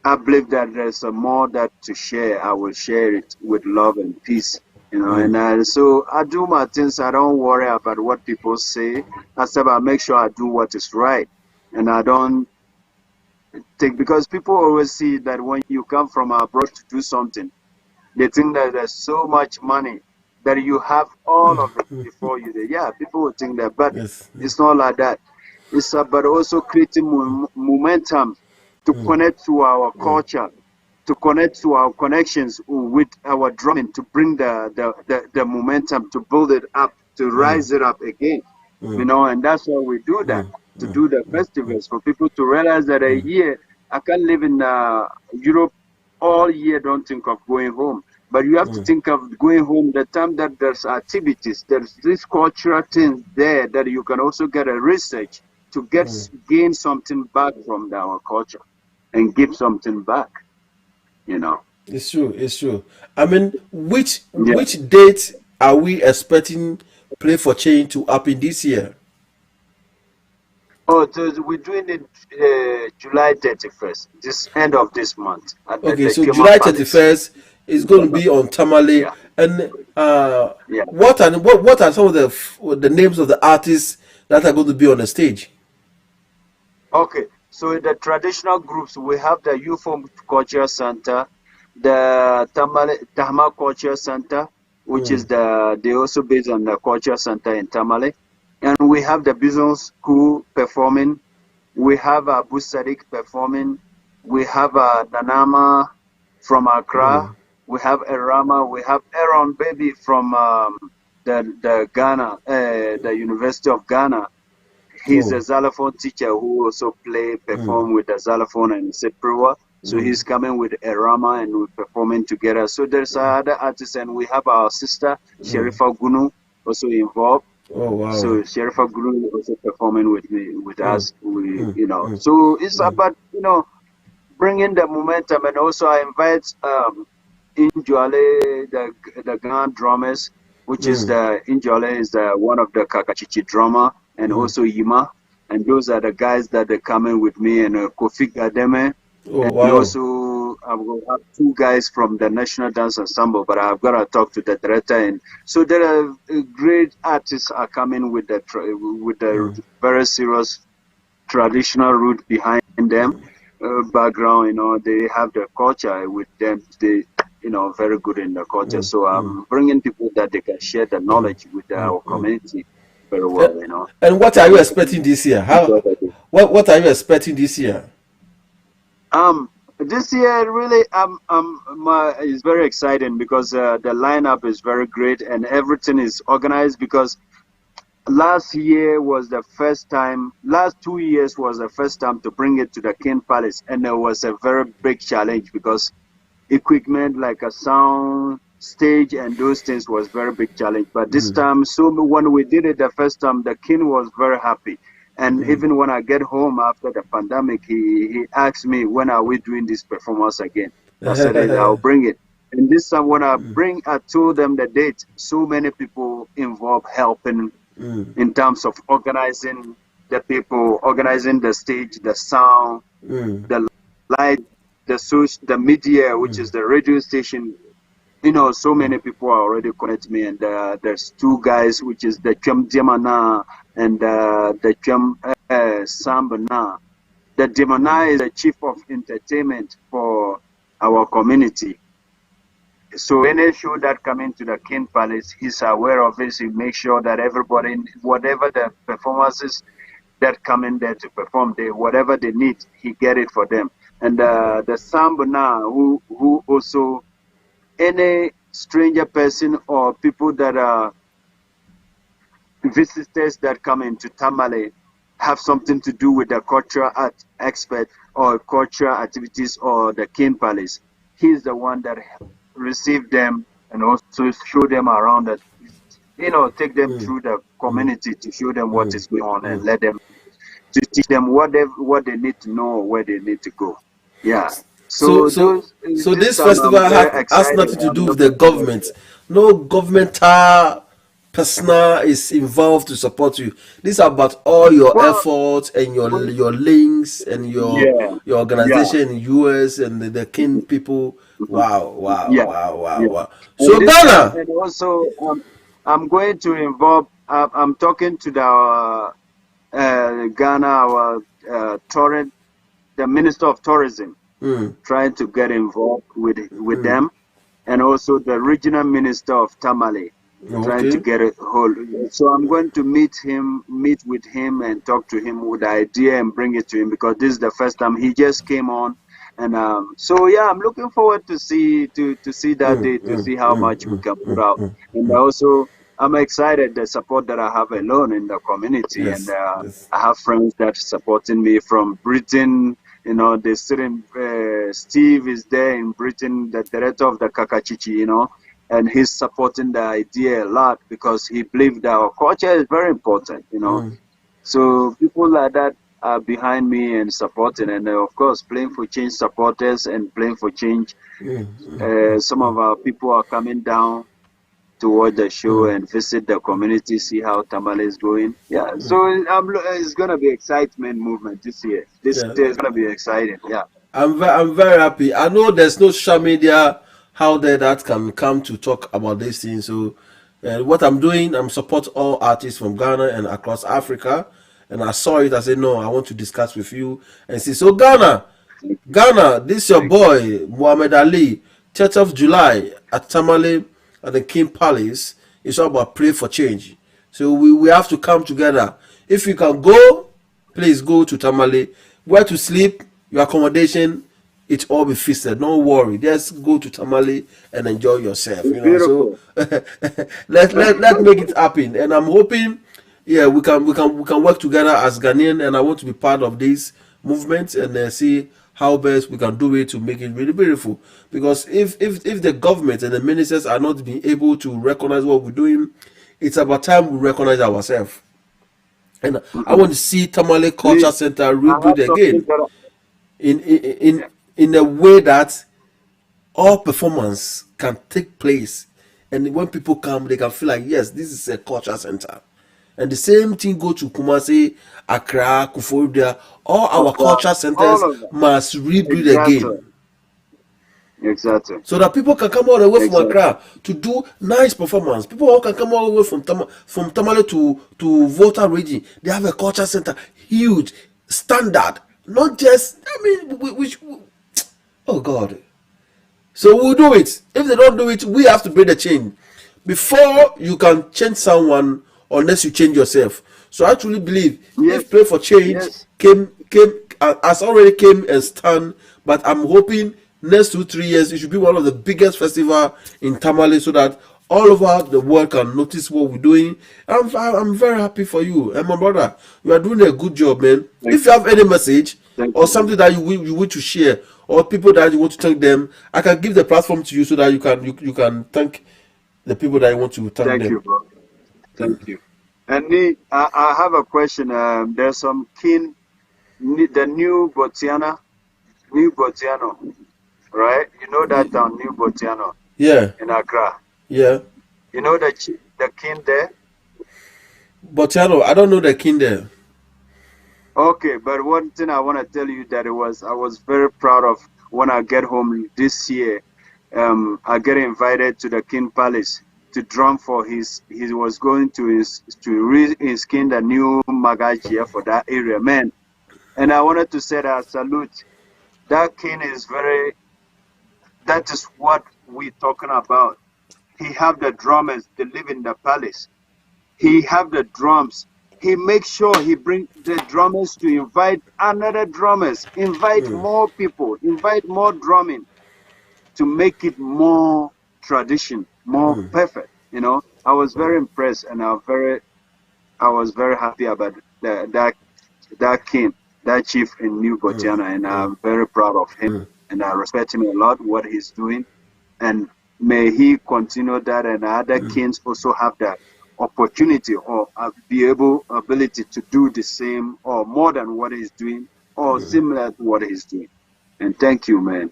I believe that there's a more that to share. I will share it with love and peace, And so I do my things. I don't worry about what people say. I make sure I do what is right, and I don't take, because people always see that when you come from abroad to do something, they think that there's so much money that you have all of it before you there. Yeah, people will think that, but Yes. it's not like that. It's about also creating momentum to connect to our culture, to connect to our connections with our drumming, to bring the momentum, to build it up, to rise it up again. And that's why we do that, to do the festivals, for people to realize that a year, I can't live in Europe all year, don't think of going home. But you have to think of going home the time that there's activities, there's this cultural thing there that you can also get a research to gain something back from our culture and give something back. It's true. It's true. I mean, which Yeah. date are we expecting Play for Change to happen this year? Oh, so we're doing it July 31st, this end of this month, at Okay, the so Kima July Palace. 31st is going to be on Tamale. Yeah, And yeah. what are some of the names of the artists that are going to be on the stage? Okay, so in the traditional groups, we have the UFO Culture Center, the Tahma Culture Center, which is they also based on the Culture Center in Tamale. And we have the Business School performing. We have Abu Sadiq performing. We have Nanama from Accra. We have Erama. We have Aaron Baby from the Ghana, the University of Ghana. He's a Oh, xylophone teacher who also perform with the xylophone and sepriwa. So he's coming with Erama and we're performing together. So there's other artists, and we have our sister Sherifa Gunu also involved. oh wow. So Sherifa Guru is also performing with us. So it's about bringing the momentum, and also I invite Injole, the Ghana drummers, which is the Injole is the one of the Kakachichi drummer, and also Yima, and those are the guys that are coming with me, and Kofi Gademe. Oh And wow. also, I will have two guys from the National Dance Ensemble, but I've got to talk to the director. And so there are great artists are coming with the very serious traditional root behind them, background. They have the culture with them. They, very good in the culture. So I'm bringing people that they can share the knowledge with our community. very well, you know. And what are you expecting this year? What are you expecting this year? This year really is very exciting because the lineup is very great and everything is organized because last 2 years was the first time to bring it to the King Palace, and it was a very big challenge because equipment like a sound stage and those things was very big challenge. But this time, so when we did it the first time, the king was very happy. And even when I get home after the pandemic, he asked me, when are we doing this performance again? I said, I'll bring it. And this time when I told them the date, so many people involved helping in terms of organizing the people, organizing the stage, the sound, the light, the media, which is the radio station. You know, so many people are already connected me, and there's two guys, which is the Chem Diamana and the Chem Sambana. The Diamana is the chief of entertainment for our community. So any show that come into the King Palace, he's aware of it. He makes sure that everybody, whatever the performances that come in there to perform, whatever they need, he get it for them. And the Sambana, who also, any stranger person or people that are visitors that come into Tamale have something to do with the cultural art expert or cultural activities or the King Palace. He's the one that receive them and also show them around that, you know, take them through the community to show them what is going on and let them to teach them what they need to know or where they need to go. Yeah. So this festival has nothing to do with the government. No governmental personnel is involved to support you. This is about all your efforts and your links and your organization in US and the King people. Wow. So Ghana. And also, I'm going to involve. I'm talking to the Ghana, our the Minister of Tourism. Trying to get involved with them, and also the regional minister of Tamale, trying to get a hold. So I'm going to meet with him and talk to him with the idea and bring it to him because this is the first time he just came on, and so yeah, I'm looking forward to see that day to see how much we can put out, and also I'm excited the support that I have alone in the community, and I have friends that supporting me from Britain. You know, they sitting, Steve is there in Britain, the director of the Kakachichi, you know, and he's supporting the idea a lot because he believes that our culture is very important, you know. So people like that are behind me and supporting, and of course, Playing for Change supporters and Playing for Change. Some of our people are coming down to watch the show and visit the community, see how Tamale is going. Yeah, so it's gonna be excitement movement this year. This year is gonna be exciting. Yeah, I'm very happy. I know there's no social media out there that can come to talk about this thing. So what I'm doing, I'm support all artists from Ghana and across Africa. And I saw it. I said, no, I want to discuss with you and see. So Ghana, this your boy Mohammed Ali, 10th of July at Tamale. At the King Palace. It's all about pray for change. So we have to come together. If you can go, please go to Tamale. Where to sleep, your accommodation, it all be feasted. Don't worry. Just go to Tamale and enjoy yourself. You know. So let make it happen. And I'm hoping, we can work together as Ghanaian. And I want to be part of this movement and see how best we can do it to make it really beautiful. Because if the government and the ministers are not being able to recognize what we're doing, it's about time we recognize ourselves. And I want to see Tamale Culture Center rebuild again in a way that all performance can take place, and when people come, they can feel like, yes, this is a culture center. And the same thing go to Kumasi, Accra, Kufuor. All our culture centers must rebuild again. Exactly. So that people can come all the way from Accra to do nice performance. People can come all the way from Tamale to Volta region. They have a culture center, huge, standard. Not just, oh God. So we'll do it. If they don't do it, we have to bring the change. Before you can change someone, unless you change yourself. So I truly believe Yes. if Play for Change Yes. has already came and stand, but I'm hoping next 2-3 years it should be one of the biggest festival in Tamale, so that all over the world can notice what we're doing. I'm very happy for you, and my brother, you are doing a good job, man. If you have any message Thank or you. something that you wish to share, or people that you want to thank them, I can give the platform to you so that you can thank the people that you want to thank Thank them. you, bro. Thank you. And I have a question. There's some kin, the New Botiana, right? You know that town, New Botiano, Yeah, in Accra. yeah. You know the king there? But I don't know the king there. Okay, but one thing I want to tell you that I was very proud of when I get home this year. I get invited to the King Palace to drum for he was going to skin the new Magaji for that area, man. And I wanted to say that salute. That king is that is what we're talking about. He have the drummers, they live in the palace. He have the drums. He makes sure he bring the drummers to invite another drummers, invite more people, invite more drumming to make it more tradition, more perfect. You know, I was very impressed, and I was very happy about that king, that chief in New Botiana, and I'm very proud of him, and I respect him a lot, what he's doing, and may he continue that, and other kings also have that opportunity or ability to do the same or more than what he's doing or similar to what he's doing. And thank you, man.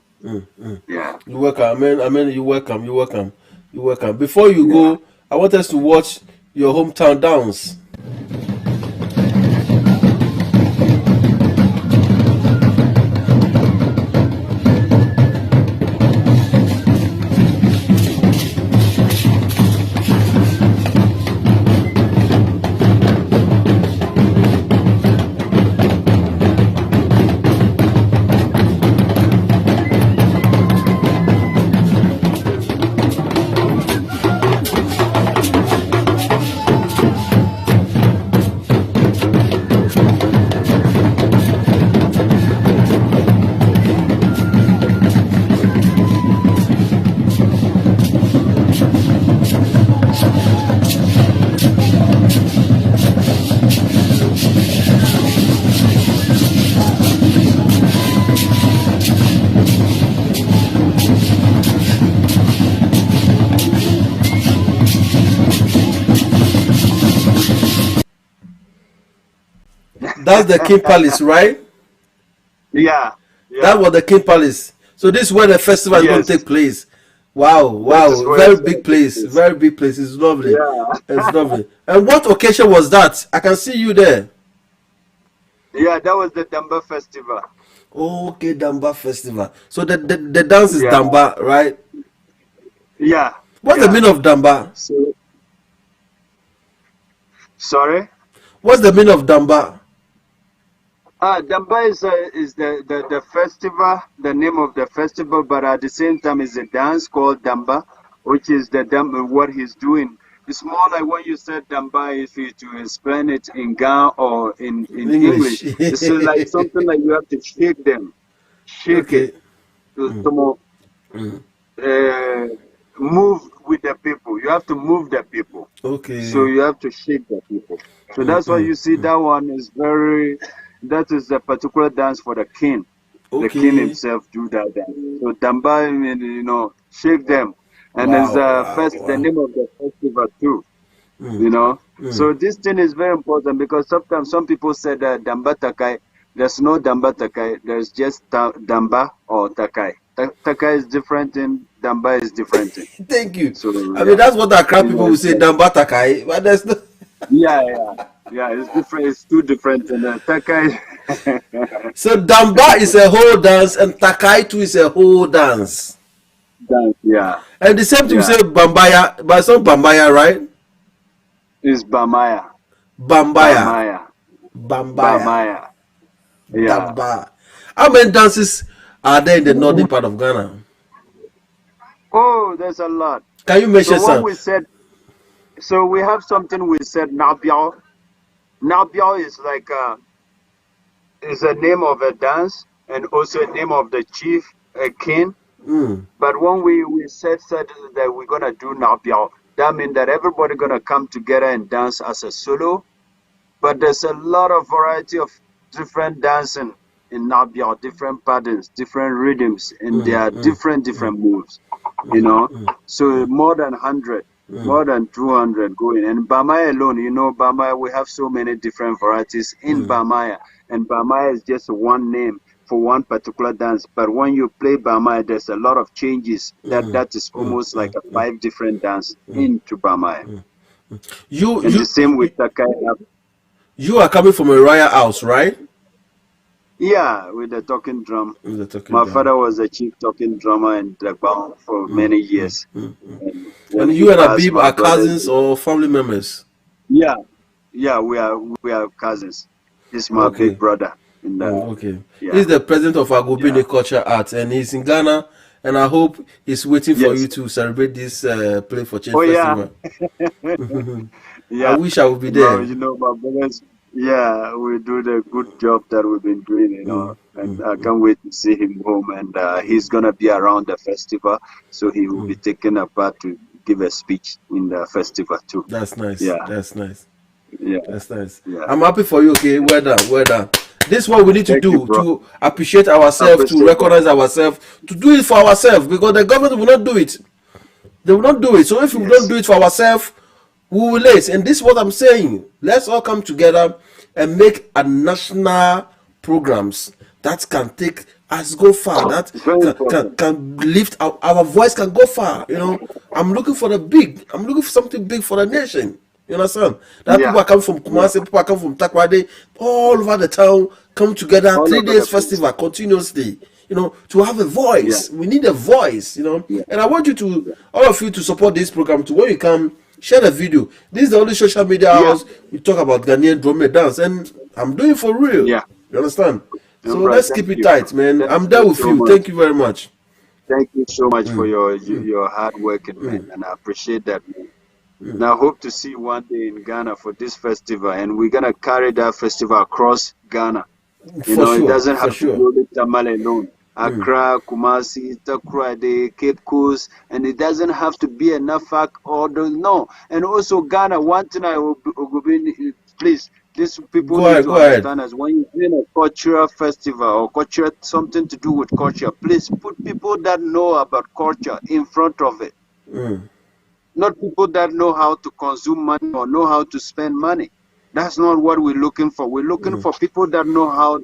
Yeah. You're welcome, man. I mean, you're welcome. You're welcome. You're welcome. Before you go, I want us to watch your hometown dance. That's the King Palace, right? Yeah. That was the King Palace. So this is where the festival is going to Yes. take place. Wow, That is wow, where very it's big going to place, take place. very big place. It's lovely. Yeah. It's lovely. And what occasion was that? I can see you there. Yeah, that was the Damba Festival. Okay, Damba Festival. So the dance is Yeah. Damba, right? Yeah. What's the meaning of Damba? So, sorry? What's the meaning of Damba? Damba is the festival, the name of the festival, but at the same time is a dance called Damba, which is the Damba, what he's doing. It's more like when you said Damba, if you to explain it in Ga or in English. It's like something like you have to shake them, shake Okay. it, to move with the people. You have to move the people. Okay. So you have to shake the people. So that's why you see that one is that is a particular dance for the king. The king Okay. himself do that dance. So Damba, I mean, shake them. And Wow, it's wow. the name of the festival too. So this thing is very important because sometimes some people say that Damba Takai, there's no Damba Takai, there's just Damba or Takai. Takai is different and Damba is different. Thank you. So I mean, that's what the Accra You people know, will say, it's Damba Takai. But there's no. yeah, it's different. It's two different. And Takai, So Damba is a whole dance, and Takai too is a whole dance. dance, yeah, And the same thing we Yeah. say Bambaya, but it's not Bambaya, right? is Bamaya. Bambaya. Bamaya. Bambaya. Bamaya. Yeah. Damba. How many dances are there in the northern part of Ghana? Oh, there's a lot. Can you mention So when some? we said, So we have something we said Nabiao. Nabiao is like is a name of a dance and also a name of the chief, a king. But when we said that we're gonna do Nabiao, that means that everybody gonna come together and dance as a solo. But there's a lot of variety of different dancing in Nabiao, different patterns, different rhythms, and there are different moves. You know, so more than 100, more than 200 going. And Bamaya alone, you know, Bamaya, we have so many different varieties in Bamaya, and Bamaya is just one name for one particular dance. But when you play Bamaya, there's a lot of changes. That is almost like a 5 different dance into Bamaya. And the same with Takai. You are coming from a royal house, right? Yeah, with the talking drum. My father was a chief talking drummer in Dagbao for many years. And you and Abib are cousins or family members? Yeah, we are cousins. He's my big brother. He's the president of Agobine Culture Arts, and he's in Ghana. And I hope he's waiting for you to celebrate this Play for Change festival. I wish I would be there. Bro, you know, my brothers. Yeah, we do the good job that we've been doing, you know, and I can't wait to see him home. And he's gonna be around the festival, so he will be taking a part to give a speech in the festival too. That's nice. Yeah, that's nice. Yeah, that's nice. Yeah. I'm happy for you. Okay, well done, well done. This is what we need to do to appreciate ourselves, to recognize ourselves, to do it for ourselves, because the government will not do it. They will not do it. So if we don't do it for ourselves, we will late. And this is what I'm saying. Let's all come together and make a national programs that can take us go far, that can lift our voice, can go far. You know, I'm looking for something big for the nation. You understand? That people are coming from Kumasi, people are coming from Takrade, all over the town, come together, 3 days festival continuously. You know, to have a voice. We need a voice, you know. And I want you to, all of you, to support this program too. When you come, share the video. This is the only social media house we talk about Ghanaian drum dance, and I'm doing it for real. You understand? So let's keep it tight, man. I'm there with you. Thank you very much. Thank you so much for your hard work, man, and I appreciate that, man. And I hope to see you one day in Ghana for this festival, and we're gonna carry that festival across Ghana. You know, it doesn't have to go to Tamale alone. Accra, Kumasi, Takrade, Cape Coast, and it doesn't have to be a Nafak or no. And also Ghana, one thing I will be, please, these people need to understand is when you're doing a cultural festival or culture, something to do with culture, please put people that know about culture in front of it. Not people that know how to consume money or know how to spend money. That's not what we're looking for. We're looking for people that know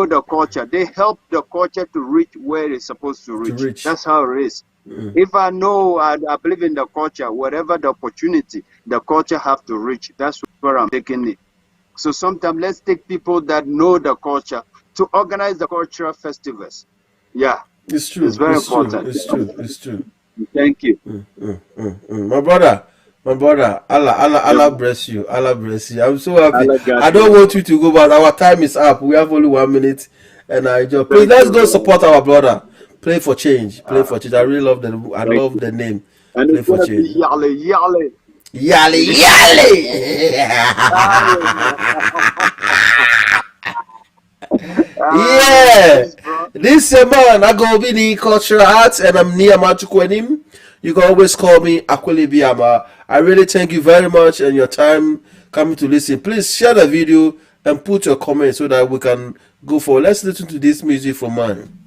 the culture. They help the culture to reach where it's supposed to reach. That's how it is. If I know, I believe in the culture, whatever the opportunity, the culture have to reach. That's where I'm taking it. So sometimes let's take people that know the culture to organize the cultural festivals. Yeah. It's true. It's very important. It's true. Thank you. My brother, Allah bless you. Allah bless you. I'm so happy. I don't want you to go, but our time is up. We have only 1 minute, and I just please let's go support our brother. Play for change. Play for change. I really love the name. Play for change. Yale. Yeah, this man, I go be the cultural arts, and I'm near Matukwenim. You can always call me Akwele Biama. I really thank you very much and your time coming to listen. Please share the video and put your comments so that we can go for. Let's listen to this music from mine.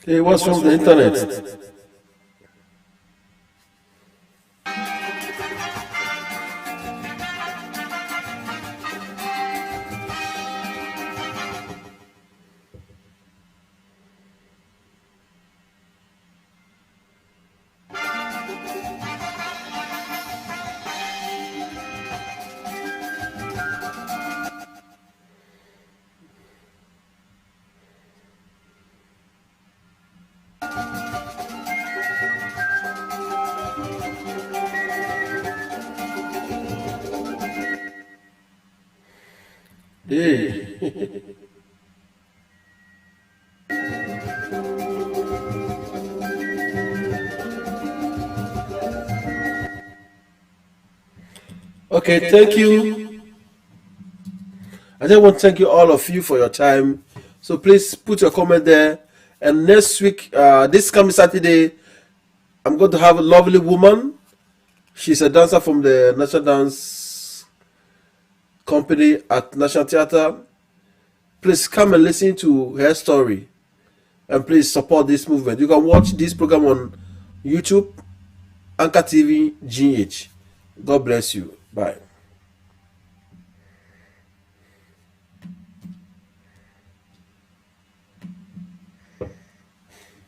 It was from the internet. Hey. Okay, thank you. I just want to thank you all of you for your time. So please put your comment there. And next week, this coming Saturday, I'm going to have a lovely woman. She's a dancer from the National Dance Company at National Theatre. Please come and listen to her story. And please support this movement. You can watch this program on YouTube, Anchor TV, GH. God bless you. Bye.